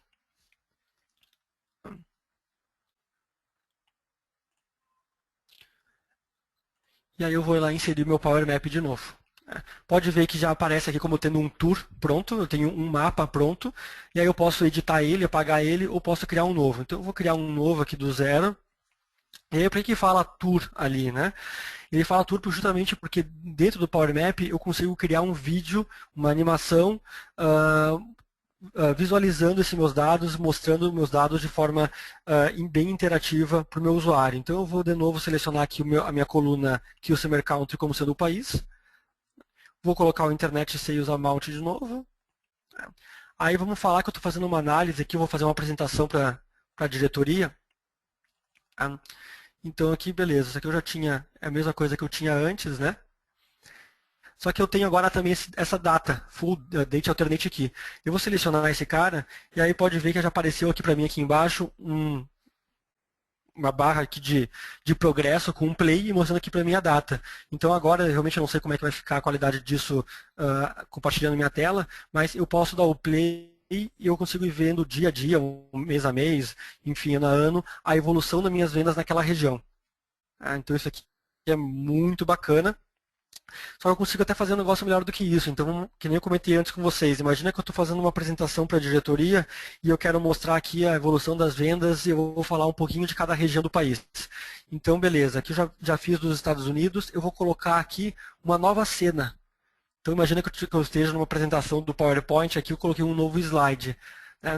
E aí eu vou lá inserir meu Power Map de novo. Pode ver que já aparece aqui como tendo um tour pronto, eu tenho um mapa pronto, e aí eu posso editar ele, apagar ele, ou posso criar um novo. Então eu vou criar um novo aqui do zero. E aí por que fala tour ali, né? Ele fala tour justamente porque dentro do Power Map eu consigo criar um vídeo, uma animação visualizando esses meus dados, mostrando meus dados de forma bem interativa para o meu usuário. Então eu vou de novo selecionar aqui a minha coluna Customer Country como sendo o país. Vou colocar o Internet Sales Amount de novo. Aí vamos falar que eu estou fazendo uma análise aqui, eu vou fazer uma apresentação para a diretoria. Então aqui, beleza, isso aqui eu já tinha, é a mesma coisa que eu tinha antes, né? Só que eu tenho agora também essa data, Full Date Alternate aqui. Eu vou selecionar esse cara, e aí pode ver que já apareceu aqui para mim aqui embaixo uma barra aqui de progresso com um play e mostrando aqui para mim a data. Então agora realmente eu não sei como é que vai ficar a qualidade disso compartilhando minha tela, mas eu posso dar o play e eu consigo ir vendo dia a dia, um mês a mês, enfim, ano a ano, a evolução das minhas vendas naquela região. Então isso aqui é muito bacana. Só que eu consigo até fazer um negócio melhor do que isso. Então, que nem eu comentei antes com vocês, imagina que eu estou fazendo uma apresentação para a diretoria e eu quero mostrar aqui a evolução das vendas e eu vou falar um pouquinho de cada região do país. Então, beleza, aqui eu já fiz dos Estados Unidos, eu vou colocar aqui uma nova cena. Então, imagina que eu esteja numa apresentação do PowerPoint, aqui eu coloquei um novo slide.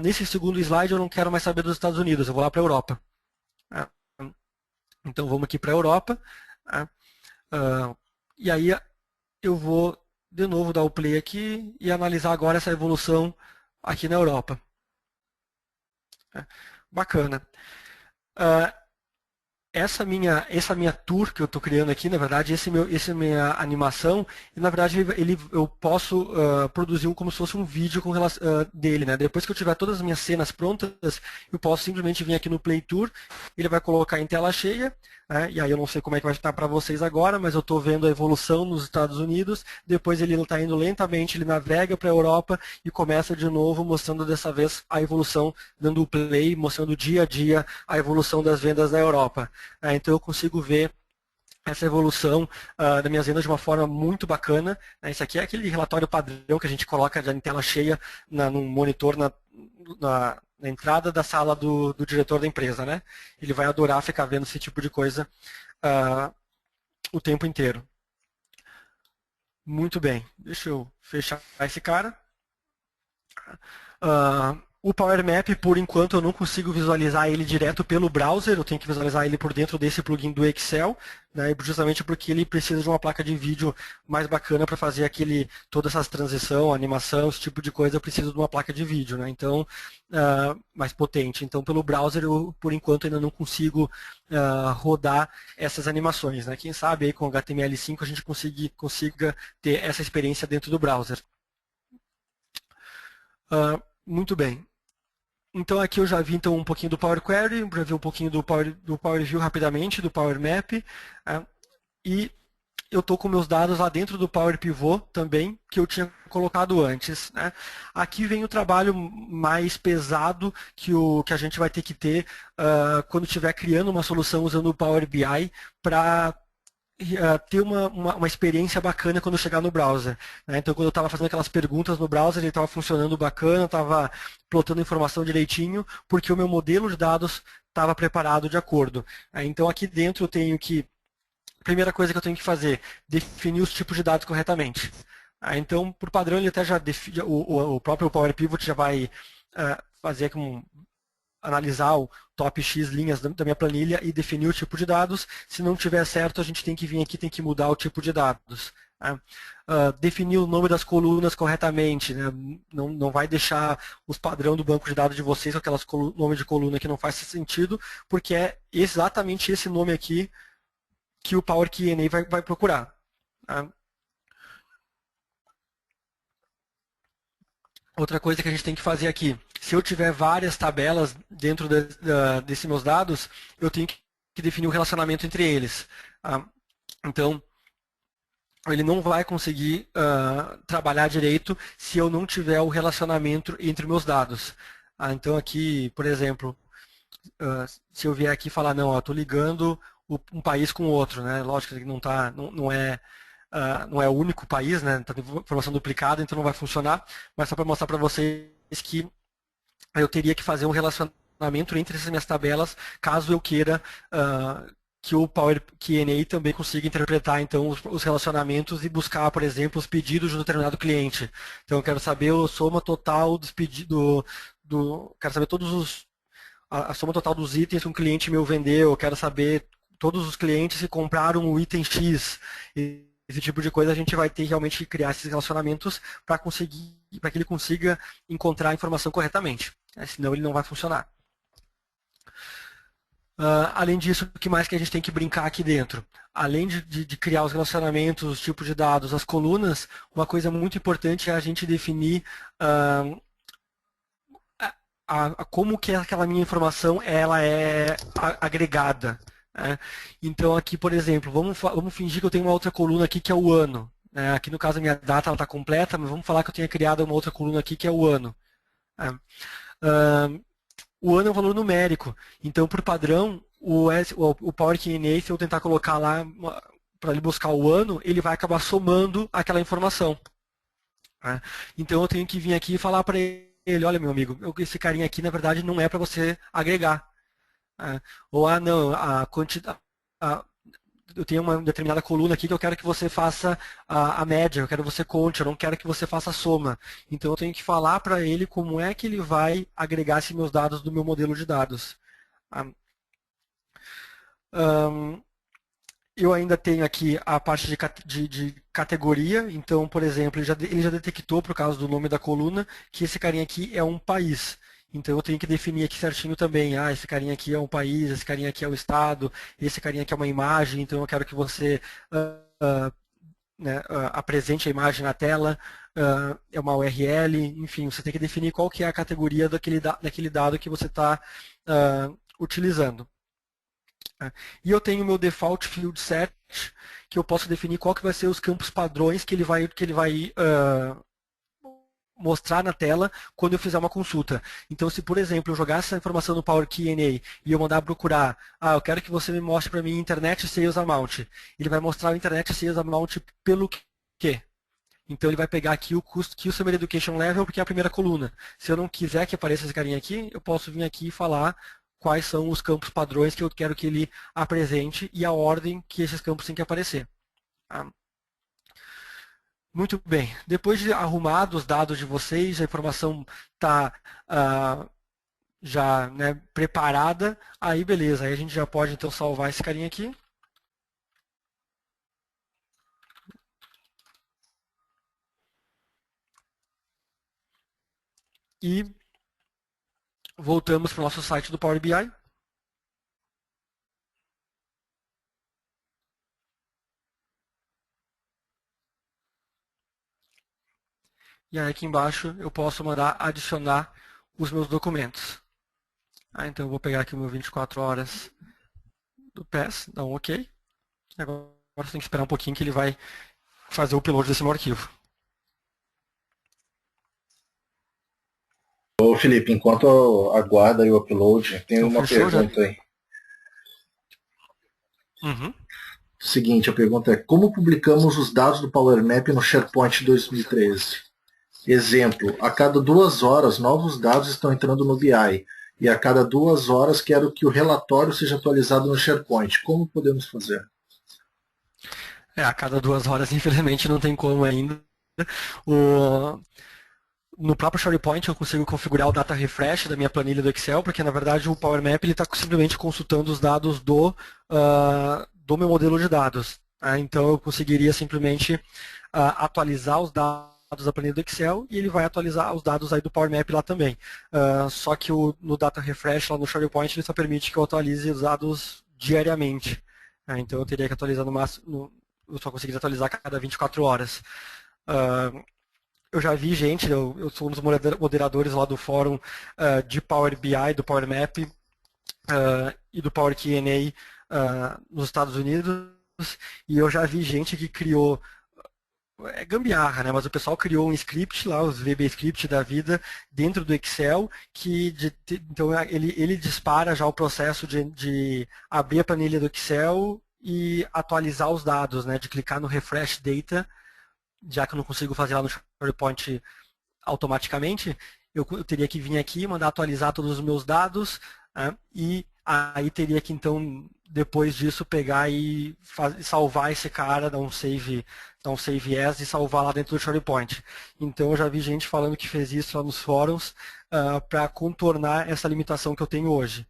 Nesse segundo slide eu não quero mais saber dos Estados Unidos, eu vou lá para a Europa. Então, vamos aqui para a Europa. E aí eu vou de novo dar o play aqui e analisar agora essa evolução aqui na Europa. Bacana. Essa minha tour que eu estou criando aqui, na verdade, essa minha animação, e na verdade eu posso produzir como se fosse um vídeo com relação, dele, né? Depois que eu tiver todas as minhas cenas prontas, eu posso simplesmente vir aqui no Play Tour, ele vai colocar em tela cheia, e aí eu não sei como é que vai estar para vocês agora, mas eu estou vendo a evolução nos Estados Unidos, depois ele está indo lentamente, ele navega para a Europa e começa de novo mostrando dessa vez a evolução, dando o play, mostrando dia a dia a evolução das vendas na Europa. Então eu consigo ver essa evolução das minhas vendas de uma forma muito bacana. Esse aqui é aquele relatório padrão que a gente coloca já em tela cheia no monitor na entrada da sala do diretor da empresa, né? Ele vai adorar ficar vendo esse tipo de coisa o tempo inteiro. Muito bem, deixa eu fechar esse cara. O Power Map, por enquanto, eu não consigo visualizar ele direto pelo browser, eu tenho que visualizar ele por dentro desse plugin do Excel, né, justamente porque ele precisa de uma placa de vídeo mais bacana para fazer toda essa transição, animação, esse tipo de coisa, eu preciso de uma placa de vídeo, né, então, mais potente. Então, pelo browser, eu, por enquanto, ainda não consigo rodar essas animações. Né. Quem sabe aí com HTML5 a gente consiga ter essa experiência dentro do browser. Muito bem. Então aqui eu já vi um pouquinho do Power Query, já vi um pouquinho do Power View rapidamente, do Power Map, e eu estou com meus dados lá dentro do Power Pivot também, que eu tinha colocado antes. Né? Aqui vem o trabalho mais pesado que a gente vai ter que ter quando estiver criando uma solução usando o Power BI para ter uma experiência bacana quando chegar no browser. Né? Então, quando eu estava fazendo aquelas perguntas no browser, ele estava funcionando bacana, estava plotando informação direitinho, porque o meu modelo de dados estava preparado de acordo. Então, aqui dentro eu tenho que, primeira coisa que eu tenho que fazer, definir os tipos de dados corretamente. Então, por padrão, ele até já define, o próprio Power Pivot já vai fazer analisar o top X linhas da minha planilha e definir o tipo de dados. Se não tiver certo, a gente tem que vir aqui, tem que mudar o tipo de dados. Definir o nome das colunas corretamente, né? Não vai deixar os padrões do banco de dados de vocês com aquelas nome de coluna que não faz sentido, porque é exatamente esse nome aqui que o Power Q&A vai procurar. Outra coisa que a gente tem que fazer aqui, se eu tiver várias tabelas dentro desses meus dados, eu tenho que definir o relacionamento entre eles. Então, ele não vai conseguir trabalhar direito se eu não tiver o relacionamento entre meus dados. Então, aqui, por exemplo, se eu vier aqui e falar, não, estou ligando um país com o outro, né? Lógico que não é o único país, né? Está tendo informação duplicada, então não vai funcionar, mas só para mostrar para vocês que eu teria que fazer um relacionamento entre essas minhas tabelas, caso eu queira que o Power Q&A também consiga interpretar então os relacionamentos e buscar, por exemplo, os pedidos de um determinado cliente. Então eu quero saber a soma total dos pedidos, quero saber a soma total dos itens que um cliente meu vendeu, eu quero saber todos os clientes que compraram o item X. Esse tipo de coisa a gente vai ter realmente que criar esses relacionamentos para que ele consiga encontrar a informação corretamente. Senão ele não vai funcionar. Além disso, o que mais que a gente tem que brincar aqui dentro? Além de criar os relacionamentos, os tipos de dados, as colunas, uma coisa muito importante é a gente definir como que aquela minha informação ela é agregada. Né? Então aqui, por exemplo, vamos fingir que eu tenho uma outra coluna aqui que é o ano. Né? Aqui no caso a minha data está completa, mas vamos falar que eu tenha criado uma outra coluna aqui que é o ano. Né? O ano é um valor numérico, então por padrão o Power Q&A, se eu tentar colocar lá para ele buscar o ano, ele vai acabar somando aquela informação. Né? Então eu tenho que vir aqui e falar para ele, olha meu amigo, esse carinha aqui na verdade não é para você agregar. Ou não, eu tenho uma determinada coluna aqui que eu quero que você faça a média, eu quero que você conte, eu não quero que você faça a soma. Então eu tenho que falar para ele como é que ele vai agregar esses meus dados do meu modelo de dados. Eu ainda tenho aqui a parte de categoria, então, por exemplo, ele já detectou, por causa do nome da coluna, que esse carinha aqui é um país. Então eu tenho que definir aqui certinho também, esse carinha aqui é um país, esse carinha aqui é o estado, esse carinha aqui é uma imagem, então eu quero que você apresente a imagem na tela, é uma URL, enfim, você tem que definir qual que é a categoria daquele dado que você está utilizando. E eu tenho o meu default field set, que eu posso definir qual que vai ser os campos padrões que ele vai mostrar na tela quando eu fizer uma consulta. Então, se, por exemplo, eu jogar essa informação no Power Q&A e eu mandar procurar, eu quero que você me mostre para mim Internet Sales Amount. Ele vai mostrar o Internet Sales Amount pelo quê? Então, ele vai pegar aqui o Customer Education Level, porque é a primeira coluna. Se eu não quiser que apareça esse carinha aqui, eu posso vir aqui e falar quais são os campos padrões que eu quero que ele apresente e a ordem que esses campos têm que aparecer. Muito bem, depois de arrumado os dados de vocês, a informação está já preparada, aí beleza, aí a gente já pode então salvar esse carinha aqui. E voltamos para o nosso site do Power BI. E aí aqui embaixo eu posso mandar adicionar os meus documentos. Então eu vou pegar aqui o meu 24 horas do PES, dar um OK. Agora você tem que esperar um pouquinho que ele vai fazer o upload desse meu arquivo. Ô Felipe, enquanto aguarda aí o upload, tem Então, uma pergunta aí. Seguinte, a pergunta é: como publicamos os dados do Power Map no SharePoint 2013? Exemplo, a cada 2 horas novos dados estão entrando no BI e a cada 2 horas quero que o relatório seja atualizado no SharePoint. Como podemos fazer? A cada 2 horas, infelizmente, não tem como ainda. No próprio SharePoint eu consigo configurar o data refresh da minha planilha do Excel, porque na verdade o Power Map está simplesmente consultando os dados do meu modelo de dados. Então eu conseguiria simplesmente atualizar os dados da planilha do Excel e ele vai atualizar os dados aí do Power Map lá também. Só que no data refresh lá no SharePoint ele só permite que eu atualize os dados diariamente. Então eu teria que atualizar no máximo, eu só conseguiria atualizar a cada 24 horas. Eu já vi gente, eu sou um dos moderadores lá do fórum de Power BI, do Power Map e do Power Q&A nos Estados Unidos, e eu já vi gente que criou, gambiarra, né? Mas o pessoal criou um script lá, os VB script da vida, dentro do Excel, então ele dispara já o processo de abrir a planilha do Excel e atualizar os dados, né? De clicar no Refresh Data, já que eu não consigo fazer lá no SharePoint automaticamente, eu teria que vir aqui, mandar atualizar todos os meus dados, e aí teria que então depois disso pegar e salvar esse cara, dar um save as e salvar lá dentro do SharePoint. Então eu já vi gente falando que fez isso lá nos fóruns para contornar essa limitação que eu tenho hoje.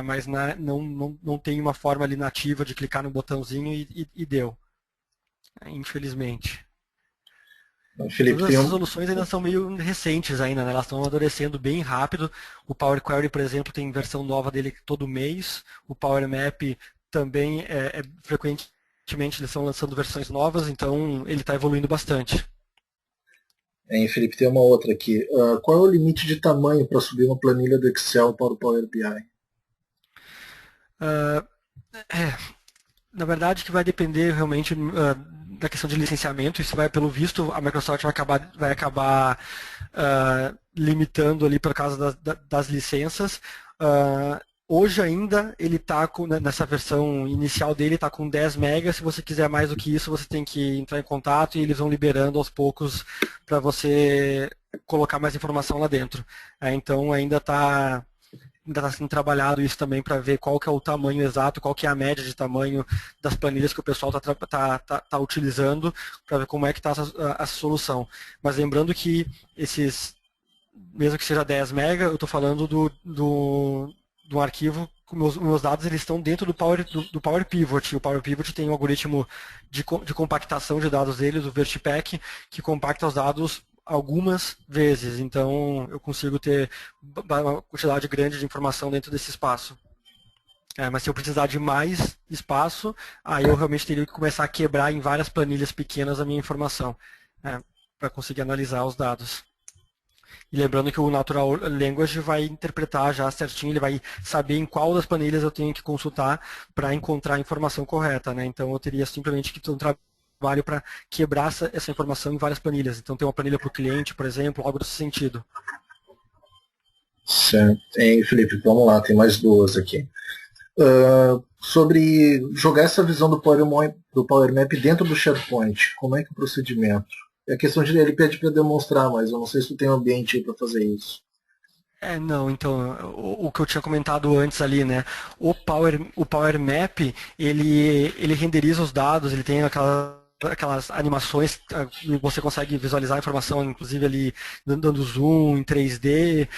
Mas não tem uma forma ali nativa de clicar no botãozinho e deu. Infelizmente. Felipe, Todas essas soluções ainda são meio recentes ainda, né? Elas estão amadurecendo bem rápido. O Power Query, por exemplo, tem versão nova dele todo mês. O Power Map também frequentemente eles estão lançando versões novas, então ele está evoluindo bastante. Felipe, tem uma outra aqui. Qual é o limite de tamanho para subir uma planilha do Excel para o Power BI? Na verdade, que vai depender realmente da questão de licenciamento. Isso vai, pelo visto, a Microsoft vai acabar limitando ali por causa das licenças. Hoje ainda ele está nessa versão inicial dele está com 10 megas. Se você quiser mais do que isso, você tem que entrar em contato e eles vão liberando aos poucos para você colocar mais informação lá dentro. Então ainda está sendo trabalhado isso também para ver qual que é o tamanho exato, qual que é a média de tamanho das planilhas que o pessoal tá utilizando, para ver como é que está a solução. Mas lembrando que mesmo que seja 10 MB, eu estou falando do arquivo, meus dados eles estão dentro do Power Pivot. O Power Pivot tem um algoritmo de compactação de dados dele, do VertiPack, que compacta os dados algumas vezes, então eu consigo ter uma quantidade grande de informação dentro desse espaço. Mas se eu precisar de mais espaço, aí eu realmente teria que começar a quebrar em várias planilhas pequenas a minha informação, para conseguir analisar os dados. E lembrando que o Natural Language vai interpretar já certinho, ele vai saber em qual das planilhas eu tenho que consultar para encontrar a informação correta, né? Então eu teria simplesmente que ter um trabalho para quebrar essa informação em várias planilhas. Então tem uma planilha para o cliente, por exemplo, algo desse sentido. Certo. Felipe, vamos lá, tem mais duas aqui. Sobre jogar essa visão do Power Map dentro do SharePoint, como é que é o procedimento? É a questão de ele pede para demonstrar, mas eu não sei se tu tem um ambiente aí para fazer isso. Não, então, o que eu tinha comentado antes ali, né? O Power Map, ele renderiza os dados, ele tem aquelas animações, você consegue visualizar a informação, inclusive ali dando zoom em 3D,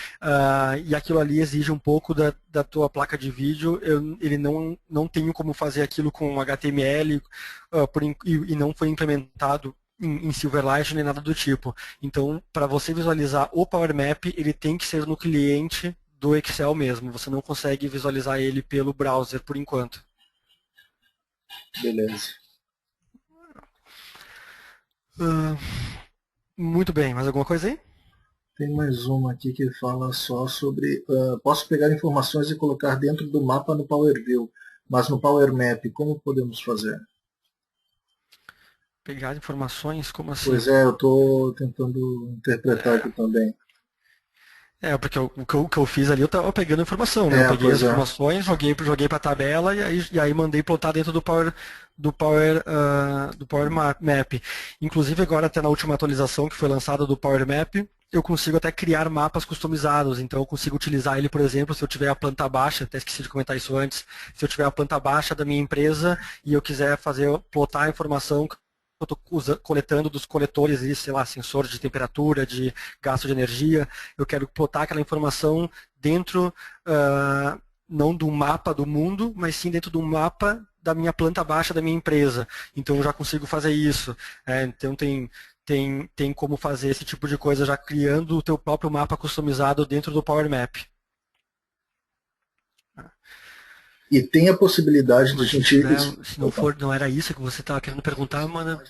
e aquilo ali exige um pouco da tua placa de vídeo. Ele não tem como fazer aquilo com HTML e não foi implementado em Silverlight nem nada do tipo. Então, para você visualizar o Power Map, ele tem que ser no cliente do Excel mesmo. Você não consegue visualizar ele pelo browser por enquanto. Beleza. Muito bem, mais alguma coisa aí? Tem mais uma aqui que fala só sobre posso pegar informações e colocar dentro do mapa no Power View, mas no Power Map, como podemos fazer? Pegar informações? Como assim? Pois eu estou tentando interpretar aqui também. Porque o que eu fiz ali, eu estava pegando informação, né? Eu peguei as informações, joguei para a tabela e aí mandei plotar dentro do Power Map. Inclusive agora até na última atualização que foi lançada do Power Map, eu consigo até criar mapas customizados. Então eu consigo utilizar ele, por exemplo, se eu tiver a planta baixa, até esqueci de comentar isso antes, se eu tiver a planta baixa da minha empresa e eu quiser plotar a informação que eu estou coletando dos coletores, sei lá, sensores de temperatura, de gasto de energia, eu quero plotar aquela informação dentro, não do mapa do mundo, mas sim dentro do mapa da minha planta baixa da minha empresa. Então eu já consigo fazer isso. Então tem como fazer esse tipo de coisa já criando o teu próprio mapa customizado dentro do Power Map. E tem a possibilidade de a gente... Se não era isso que você estava querendo perguntar, mano...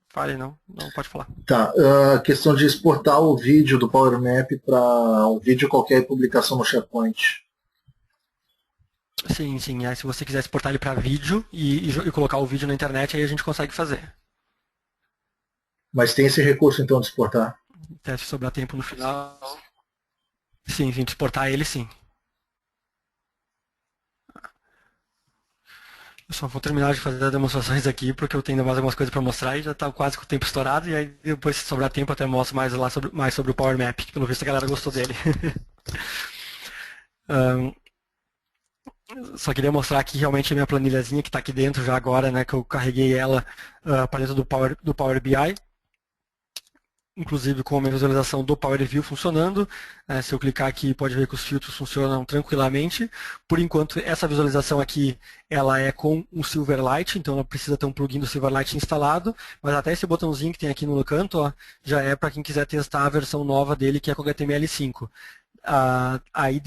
Fale, não pode falar. Tá, a questão de exportar o vídeo do Power Map para um vídeo qualquer publicação no SharePoint. Sim. Aí, se você quiser exportar ele para vídeo e colocar o vídeo na internet, aí a gente consegue fazer. Mas tem esse recurso então de exportar? Até se sobrar tempo no final. Sim, de exportar ele sim. Eu só vou terminar de fazer as demonstrações aqui, porque eu tenho mais algumas coisas para mostrar e já está quase com o tempo estourado, e aí depois, se sobrar tempo, eu até mostro mais sobre o Power Map, que pelo visto a galera gostou dele. Só queria mostrar aqui realmente a minha planilhazinha que está aqui dentro já agora, né, que eu carreguei ela para dentro do Power BI. Inclusive com a minha visualização do Power View funcionando. Se eu clicar aqui, pode ver que os filtros funcionam tranquilamente. Por enquanto, essa visualização aqui, ela é com um Silverlight, então ela precisa ter um plugin do Silverlight instalado, mas até esse botãozinho que tem aqui no canto, ó, já é para quem quiser testar a versão nova dele, que é com HTML5. Aí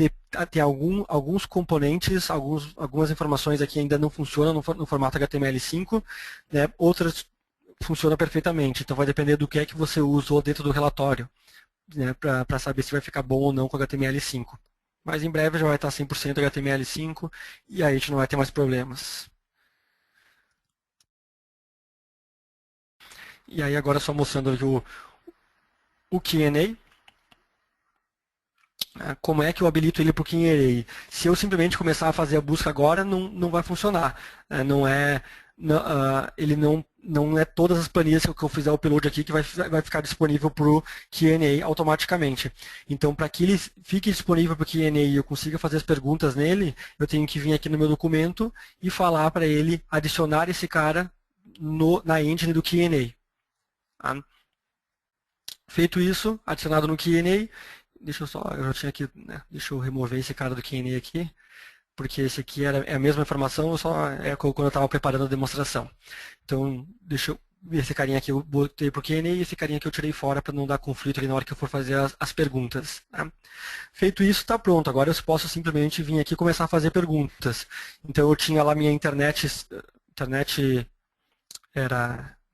tem alguns componentes, algumas informações aqui ainda não funcionam no formato HTML5, né? Outras funciona perfeitamente, então vai depender do que é que você usou dentro do relatório, né, para saber se vai ficar bom ou não com HTML5. Mas em breve já vai estar 100% HTML5 e aí a gente não vai ter mais problemas. E aí agora só mostrando o Q&A. Como é que eu habilito ele para o Q&A? Se eu simplesmente começar a fazer a busca agora, não vai funcionar. Ele não é todas as planilhas que eu fizer o upload aqui que vai ficar disponível para o Q&A automaticamente. Então, para que ele fique disponível para o Q&A e eu consiga fazer as perguntas nele, eu tenho que vir aqui no meu documento e falar para ele adicionar esse cara na engine do Q&A. Tá? Feito isso, adicionado no Q&A, eu já tinha aqui, né, deixa eu remover esse cara do Q&A aqui, porque esse aqui é a mesma informação, só é quando eu estava preparando a demonstração. Então, deixa eu ver esse carinha aqui, eu botei para o Q&A e esse carinha aqui eu tirei fora para não dar conflito ali na hora que eu for fazer as perguntas. Tá? Feito isso, está pronto. Agora eu posso simplesmente vir aqui e começar a fazer perguntas. Então, eu tinha lá minha internet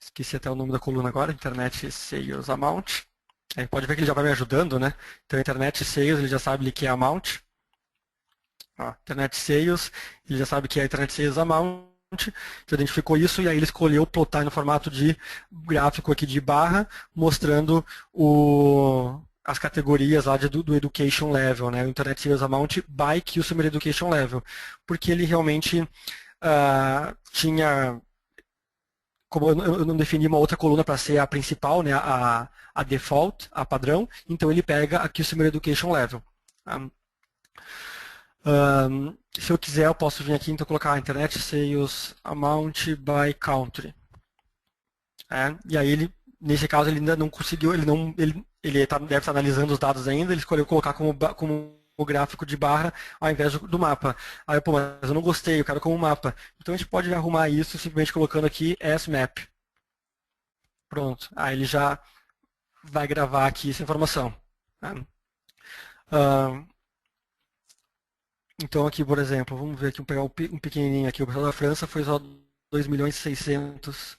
esqueci até o nome da coluna agora, Internet Sales Amount. Pode ver que ele já vai me ajudando, né? Então, Internet Sales, ele já sabe que é Amount. Internet Sales, ele já sabe que é Internet Sales Amount, já identificou isso e aí ele escolheu plotar no formato de gráfico aqui de barra, mostrando as categorias lá do Education Level, né? O Internet Sales Amount by Customer Education Level, porque ele realmente tinha, como eu não defini uma outra coluna para ser a principal, né? A default, a padrão, então ele pega a Customer Education Level. Se eu quiser, eu posso vir aqui e então colocar Internet Sales Amount by Country. E aí ele, nesse caso, ele ainda não conseguiu, deve estar analisando os dados ainda, ele escolheu colocar como o gráfico de barra ao invés do mapa. Aí, mas eu não gostei, eu quero como mapa. Então a gente pode arrumar isso simplesmente colocando aqui S-Map. Pronto, aí ele já vai gravar aqui essa informação. Então aqui, por exemplo, vamos ver aqui, vamos pegar um pequenininho aqui, o pessoal da França foi só 2.600.000,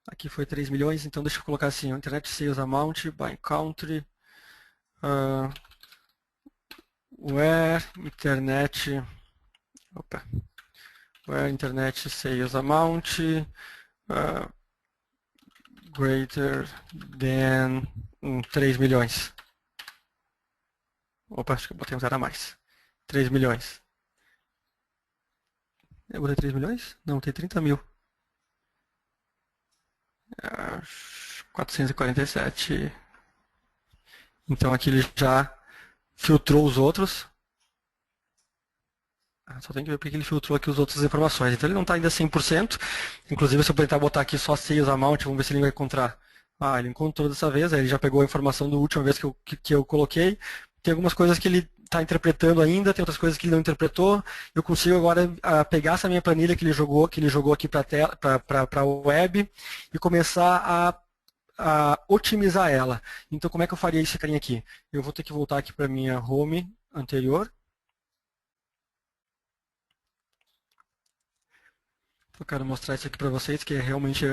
aqui foi 3 milhões, então deixa eu colocar assim, Internet Sales Amount by Country, where Internet Sales Amount greater than 3 milhões. Opa, acho que eu botei um zero a mais. 3 milhões. Eu botei 3 milhões? Não, tem 30 mil. 447. Então aqui ele já filtrou os outros. Só tem que ver porque ele filtrou aqui as outras informações. Então ele não está ainda 100%. Inclusive se eu tentar botar aqui só Sales Amount, vamos ver se ele vai encontrar. Ele encontrou dessa vez, aí ele já pegou a informação da última vez que eu coloquei. Tem algumas coisas que ele está interpretando ainda, tem outras coisas que ele não interpretou. Eu consigo agora pegar essa minha planilha que ele jogou aqui para a web e começar a otimizar ela. Então, como é que eu faria esse carinha aqui? Eu vou ter que voltar aqui para a minha home anterior. Eu quero mostrar isso aqui para vocês, que realmente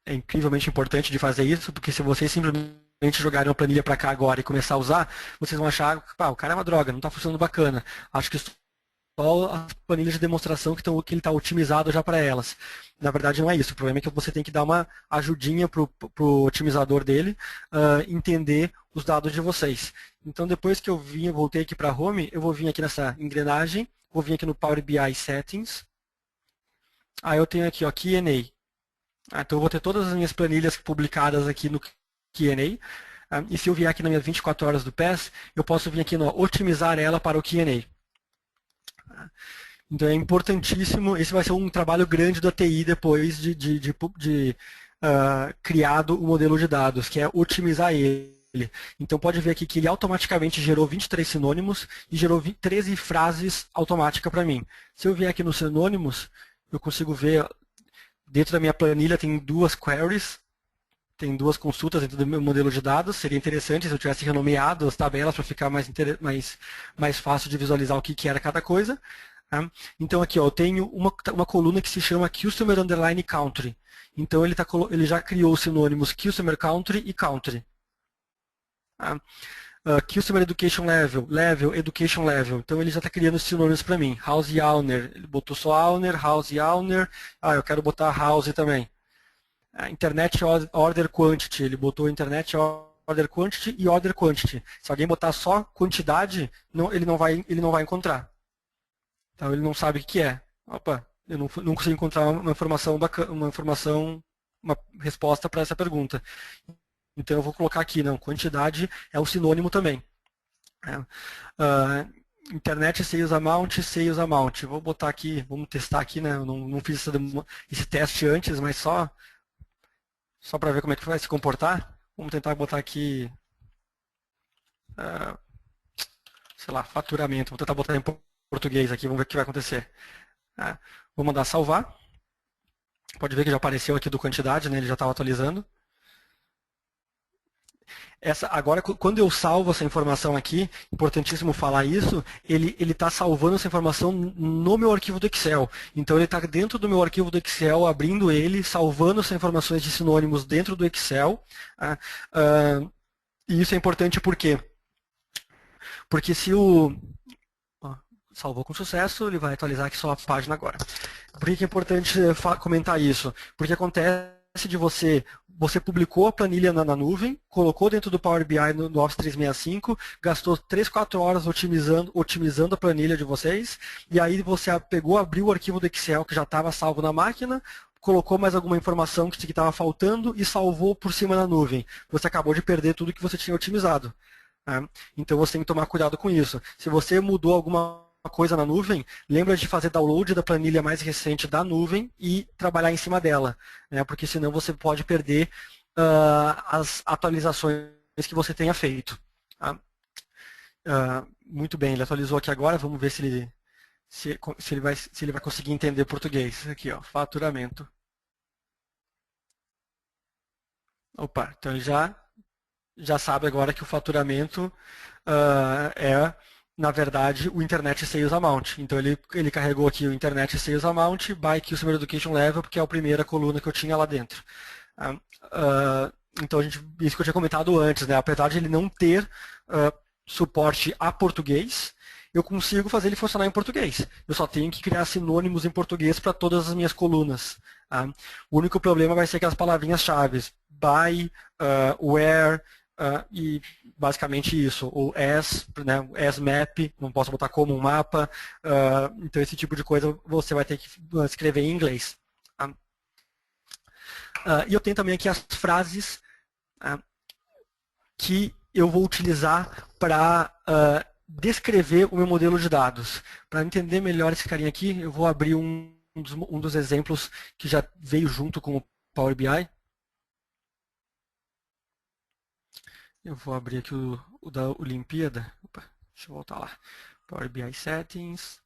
é incrivelmente importante de fazer isso, porque se vocês simplesmente jogarem uma planilha para cá agora e começar a usar, vocês vão achar que o cara é uma droga, não está funcionando bacana. Acho que só as planilhas de demonstração que ele está otimizado já para elas. Na verdade não é isso, o problema é que você tem que dar uma ajudinha para o otimizador dele entender os dados de vocês. Então depois que eu voltei aqui para a Home, eu vou vir aqui nessa engrenagem, vou vir aqui no Power BI Settings, aí eu tenho aqui, ó, Q&A. Então eu vou ter todas as minhas planilhas publicadas aqui no Q&A. E se eu vier aqui na minha 24 horas do PES, eu posso vir aqui no otimizar ela para o Q&A. Então é importantíssimo, esse vai ser um trabalho grande da TI depois de criado o modelo de dados, que é otimizar ele. Então pode ver aqui que ele automaticamente gerou 23 sinônimos e gerou 13 frases automáticas para mim. Se eu vier aqui nos sinônimos, eu consigo ver, dentro da minha planilha tem 2 queries, tem 2 consultas dentro do meu modelo de dados. Seria interessante se eu tivesse renomeado as tabelas para ficar mais fácil de visualizar o que era cada coisa. Tá? Então aqui ó, eu tenho uma coluna que se chama Customer Underline Country. Então ele já criou os sinônimos Customer Country e Country. Tá? Customer Education Level, Education Level. Então ele já está criando os sinônimos para mim. House Owner, ele botou só Owner, House Owner. Eu quero botar House também. Internet Order Quantity, ele botou Internet Order Quantity e Order Quantity. Se alguém botar só quantidade, ele não vai encontrar. Então ele não sabe o que é. Opa, eu não consigo encontrar uma resposta para essa pergunta. Então eu vou colocar aqui, não, quantidade é o sinônimo também. Internet Sales Amount. Vou botar aqui, vamos testar aqui, né? Eu não fiz esse teste antes, mas só para ver como é que vai se comportar. Vamos tentar botar aqui, sei lá, faturamento. Vou tentar botar em português aqui, vamos ver o que vai acontecer. Vou mandar salvar. Pode ver que já apareceu aqui do quantidade, né? Ele já estava atualizando. Agora, quando eu salvo essa informação aqui, importantíssimo falar isso, ele está salvando essa informação no meu arquivo do Excel. Então ele está dentro do meu arquivo do Excel, abrindo ele, salvando essas informações de sinônimos dentro do Excel. E isso é importante por quê? Porque se salvou com sucesso, ele vai atualizar aqui só a página agora. Por que é importante comentar isso? Porque acontece de você publicou a planilha na nuvem, colocou dentro do Power BI no Office 365, gastou 3, 4 horas otimizando a planilha de vocês, e aí você abriu o arquivo do Excel que já estava salvo na máquina, colocou mais alguma informação que estava faltando e salvou por cima na nuvem. Você acabou de perder tudo que você tinha otimizado. Então você tem que tomar cuidado com isso. Se você mudou alguma coisa na nuvem, lembra de fazer download da planilha mais recente da nuvem e trabalhar em cima dela, né? Porque senão você pode perder as atualizações que você tenha feito. Tá? Muito bem, ele atualizou aqui agora, vamos ver se ele vai conseguir entender português. Aqui, ó, faturamento. Opa, então ele já sabe agora que o faturamento na verdade, o Internet Sales Amount. Então ele carregou aqui o Internet Sales Amount by Customer Education Level, porque é a primeira coluna que eu tinha lá dentro. Então isso que eu tinha comentado antes, né? Apesar de ele não ter suporte a português, eu consigo fazer ele funcionar em português. Eu só tenho que criar sinônimos em português para todas as minhas colunas. O único problema vai ser aquelas palavrinhas-chave, by, where, e basicamente isso, ou as, né, as map, não posso botar como um mapa, então esse tipo de coisa você vai ter que escrever em inglês. E eu tenho também aqui as frases que eu vou utilizar para descrever o meu modelo de dados. Para entender melhor esse carinha aqui, eu vou abrir um dos exemplos que já veio junto com o Power BI. Eu vou abrir aqui o da Olimpíada. Opa, deixa eu voltar lá. Power BI Settings,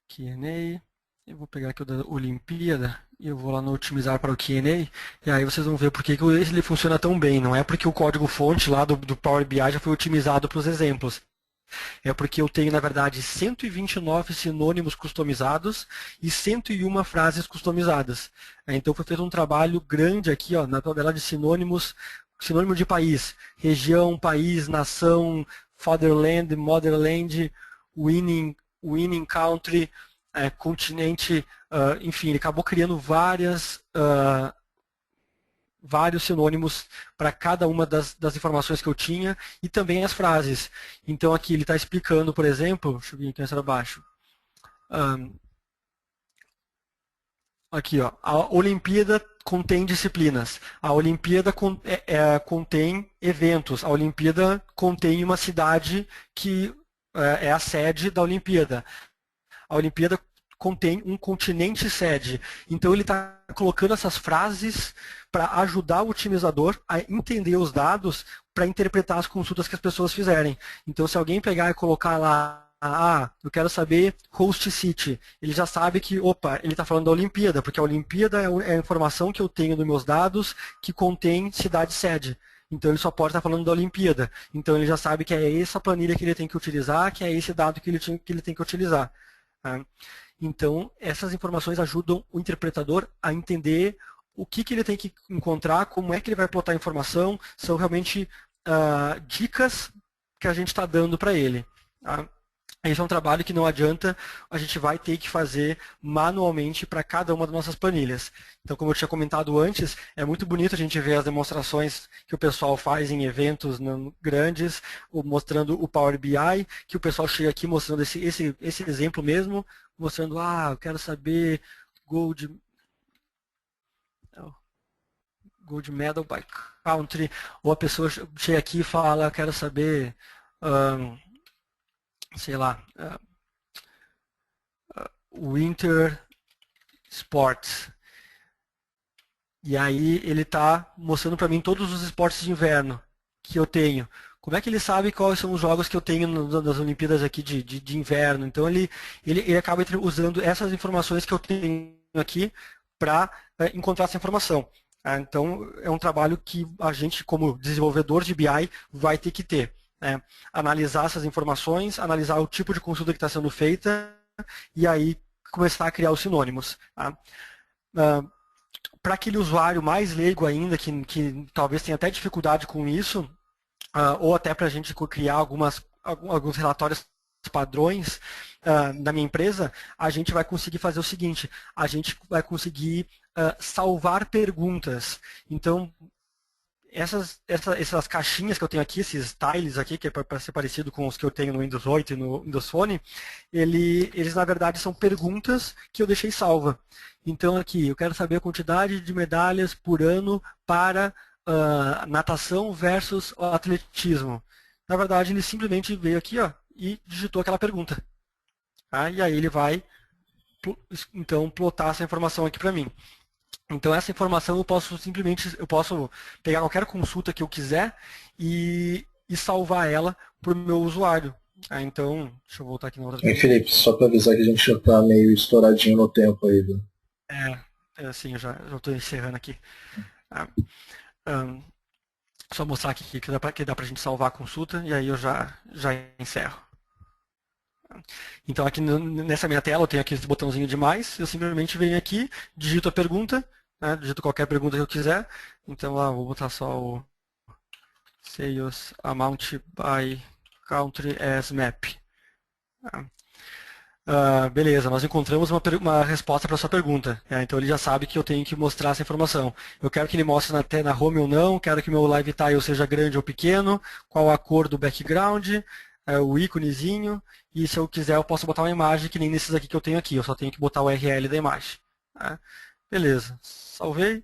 Q&A. Eu vou pegar aqui o da Olimpíada e eu vou lá no otimizar para o Q&A. E aí vocês vão ver por que ele funciona tão bem. Não é porque o código-fonte lá do Power BI já foi otimizado para os exemplos. É porque eu tenho, na verdade, 129 sinônimos customizados e 101 frases customizadas. Então foi feito um trabalho grande aqui, ó, na tabela de sinônimos. Sinônimo de país, região, país, nação, fatherland, motherland, winning country, continente, enfim, ele acabou criando vários sinônimos para cada uma das informações que eu tinha e também as frases. Então aqui ele está explicando, por exemplo, deixa eu vir aqui mais para baixo. Aqui, ó, a Olimpíada contém disciplinas, a Olimpíada contém eventos, a Olimpíada contém uma cidade que é a sede da Olimpíada. a Olimpíada contém um continente sede. Então ele está colocando essas frases para ajudar o otimizador a entender os dados para interpretar as consultas que as pessoas fizerem. Então se alguém pegar e colocar lá, eu quero saber host city, ele já sabe que, opa, ele está falando da Olimpíada, porque a Olimpíada é a informação que eu tenho nos meus dados que contém cidade sede. Então ele só pode estar falando da Olimpíada. Então ele já sabe que é essa planilha que ele tem que utilizar, que é esse dado que ele tem que utilizar. Tá? Então, essas informações ajudam o interpretador a entender o que ele tem que encontrar, como é que ele vai plotar a informação, são realmente dicas que a gente está dando para ele. Tá? Esse é um trabalho que não adianta, a gente vai ter que fazer manualmente para cada uma das nossas planilhas. Então, como eu tinha comentado antes, é muito bonito a gente ver as demonstrações que o pessoal faz em eventos grandes, mostrando o Power BI, que o pessoal chega aqui mostrando esse exemplo mesmo, mostrando, eu quero saber Gold Medal by Country, ou a pessoa chega aqui e fala, quero saber... sei lá, Winter Sports. E aí ele está mostrando para mim todos os esportes de inverno que eu tenho. Como é que ele sabe quais são os jogos que eu tenho nas Olimpíadas aqui de inverno? Então ele acaba usando essas informações que eu tenho aqui para encontrar essa informação. Então é um trabalho que a gente, como desenvolvedor de BI, vai ter que ter. Analisar essas informações, analisar o tipo de consulta que está sendo feita e aí começar a criar os sinônimos. Tá? Para aquele usuário mais leigo ainda, que talvez tenha até dificuldade com isso, ou até para a gente criar alguns relatórios padrões na minha empresa, a gente vai conseguir fazer o seguinte, a gente vai conseguir salvar perguntas. Então, essas caixinhas que eu tenho aqui, esses tiles aqui, que é para ser parecido com os que eu tenho no Windows 8 e no Windows Phone, eles na verdade são perguntas que eu deixei salva. Então aqui, eu quero saber a quantidade de medalhas por ano para natação versus atletismo. Na verdade, ele simplesmente veio aqui e digitou aquela pergunta. Tá? E aí ele vai, então, plotar essa informação aqui para mim. Então essa informação eu posso pegar qualquer consulta que eu quiser e salvar ela para o meu usuário. Então, deixa eu voltar aqui na outra. Felipe, só para avisar que a gente já está meio estouradinho no tempo aí, viu? Assim, eu já estou encerrando aqui. Só mostrar aqui que dá para a gente salvar a consulta e aí eu já encerro. Então aqui nessa minha tela eu tenho aqui esse botãozinho de mais, eu simplesmente venho aqui, digito a pergunta, digito qualquer pergunta que eu quiser, então vou botar só o Sales Amount by Country as Map. Beleza, nós encontramos uma resposta para a sua pergunta, então ele já sabe que eu tenho que mostrar essa informação. Eu quero que ele mostre na home ou não, quero que meu live tile seja grande ou pequeno, qual a cor do background, o íconezinho, e se eu quiser eu posso botar uma imagem que nem nesses aqui que eu tenho aqui, eu só tenho que botar o URL da imagem. Beleza, salvei,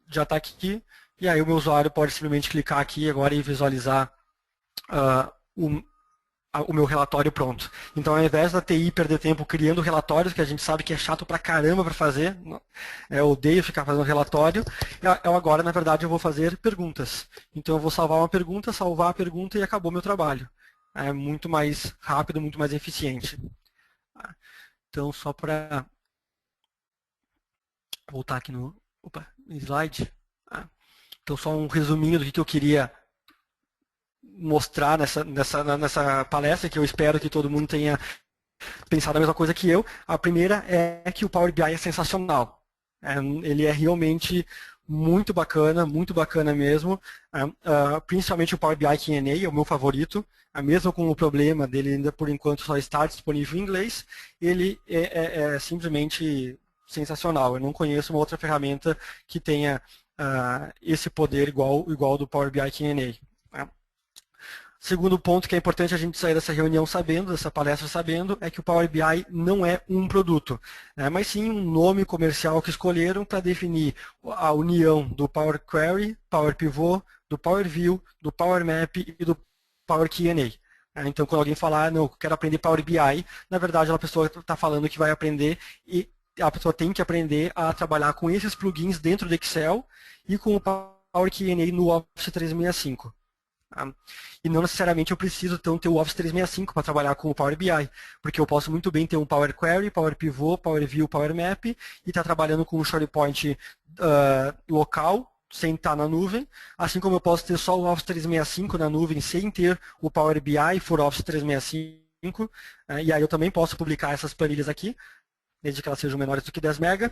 já está aqui, e aí o meu usuário pode simplesmente clicar aqui agora e visualizar o meu relatório pronto. Então ao invés da TI perder tempo criando relatórios, que a gente sabe que é chato pra caramba para fazer, eu odeio ficar fazendo relatório, eu agora na verdade eu vou fazer perguntas. Então eu vou salvar a pergunta e acabou meu trabalho. É muito mais rápido, muito mais eficiente. Então, só para voltar aqui no slide. Então, só um resuminho do que eu queria mostrar nessa palestra, que eu espero que todo mundo tenha pensado a mesma coisa que eu. A primeira é que o Power BI é sensacional. Ele é realmente muito bacana mesmo, principalmente o Power BI Q&A é o meu favorito, mesmo com o problema dele ainda por enquanto só está disponível em inglês, ele é simplesmente sensacional. Eu não conheço uma outra ferramenta que tenha esse poder igual ao do Power BI Q&A. Segundo ponto que é importante a gente sair dessa reunião sabendo, dessa palestra sabendo, é que o Power BI não é um produto, mas sim um nome comercial que escolheram para definir a união do Power Query, Power Pivot, do Power View, do Power Map e do Power Q&A. Então, quando alguém falar, não, eu quero aprender Power BI, na verdade, a pessoa está falando que vai aprender e a pessoa tem que aprender a trabalhar com esses plugins dentro do Excel e com o Power Q&A no Office 365. Tá? E não necessariamente eu preciso então ter o Office 365 para trabalhar com o Power BI, porque eu posso muito bem ter um Power Query, Power Pivot, Power View, Power Map e estar trabalhando com um SharePoint local, sem estar na nuvem, assim como eu posso ter só o Office 365 na nuvem sem ter o Power BI for Office 365, e aí eu também posso publicar essas planilhas aqui, desde que elas sejam menores do que 10 MB.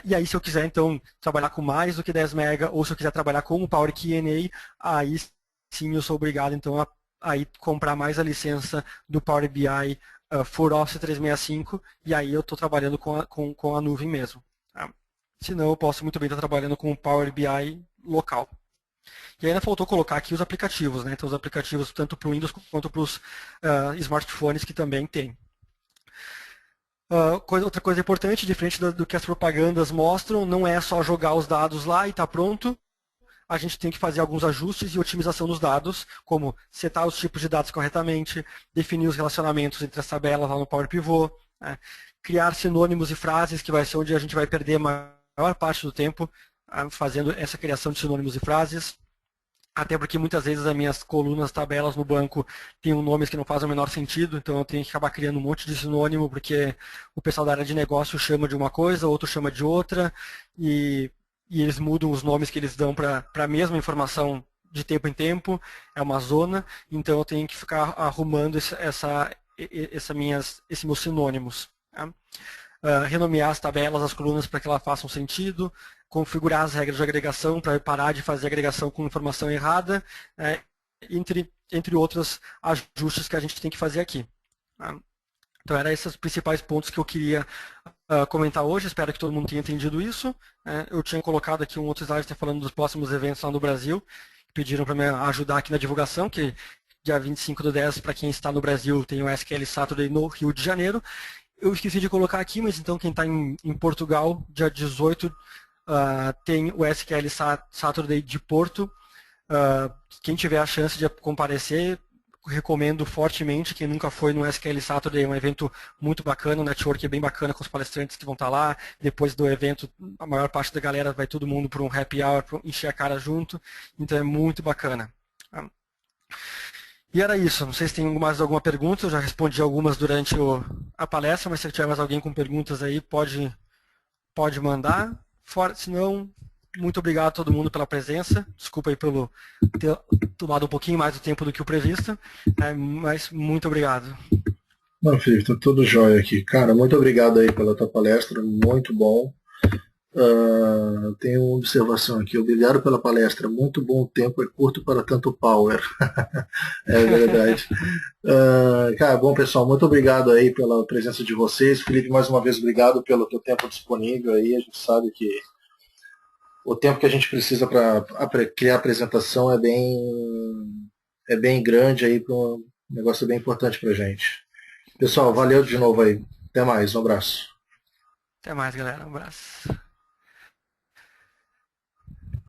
E aí, se eu quiser, então, trabalhar com mais do que 10 MB, ou se eu quiser trabalhar com o Power Q&A, aí sim eu sou obrigado, então, a aí comprar mais a licença do Power BI for Office 365, e aí eu estou trabalhando com a nuvem mesmo. Tá? Senão, eu posso muito bem estar trabalhando com o Power BI local. E ainda faltou colocar aqui os aplicativos, né? Então, os aplicativos tanto para o Windows quanto para os smartphones que também tem. Outra coisa importante, diferente do que as propagandas mostram, não é só jogar os dados lá e está pronto. A gente tem que fazer alguns ajustes e otimização dos dados, como setar os tipos de dados corretamente, definir os relacionamentos entre as tabelas lá no Power Pivot, né? Criar sinônimos e frases, que vai ser onde a gente vai perder a maior parte do tempo fazendo essa criação de sinônimos e frases. Até porque muitas vezes as minhas colunas, tabelas no banco têm nomes que não fazem o menor sentido, então eu tenho que acabar criando um monte de sinônimo, porque o pessoal da área de negócio chama de uma coisa, outro chama de outra, e eles mudam os nomes que eles dão para a mesma informação de tempo em tempo, é uma zona, então eu tenho que ficar arrumando esses meus sinônimos. Tá? Renomear as tabelas, as colunas para que elas façam sentido, configurar as regras de agregação para parar de fazer agregação com informação errada, entre outros ajustes que a gente tem que fazer aqui. Tá? Então, eram esses os principais pontos que eu queria comentar hoje, espero que todo mundo tenha entendido isso. Eu tinha colocado aqui um outro slide falando dos próximos eventos lá no Brasil, pediram para me ajudar aqui na divulgação, que dia 25/10, para quem está no Brasil, tem o SQL Saturday no Rio de Janeiro. Eu esqueci de colocar aqui, mas então quem está em Portugal, dia 18, tem o SQL Saturday de Porto. Quem tiver a chance de comparecer, recomendo fortemente. Quem nunca foi no SQL Saturday, é um evento muito bacana, um network bem bacana com os palestrantes que vão estar lá. Depois do evento, a maior parte da galera vai todo mundo para um happy hour, para encher a cara junto. Então é muito bacana. E era isso. Não sei se tem mais alguma pergunta. Eu já respondi algumas durante a palestra, mas se tiver mais alguém com perguntas aí, pode mandar. Se não, muito obrigado a todo mundo pela presença. Desculpa aí pelo ter tomado um pouquinho mais do tempo do que o previsto, mas muito obrigado. Não, Felipe, tá tudo jóia aqui. Cara, muito obrigado aí pela tua palestra, muito bom. Tenho uma observação aqui. Obrigado pela palestra. Muito bom, o tempo é curto para tanto power. É verdade. Cara, bom pessoal, muito obrigado aí pela presença de vocês. Felipe, mais uma vez, obrigado pelo teu tempo disponível aí. A gente sabe que o tempo que a gente precisa para criar a apresentação é bem grande aí, um negócio bem importante para a gente. Pessoal, valeu de novo aí. Até mais, um abraço. Até mais, galera. Um abraço.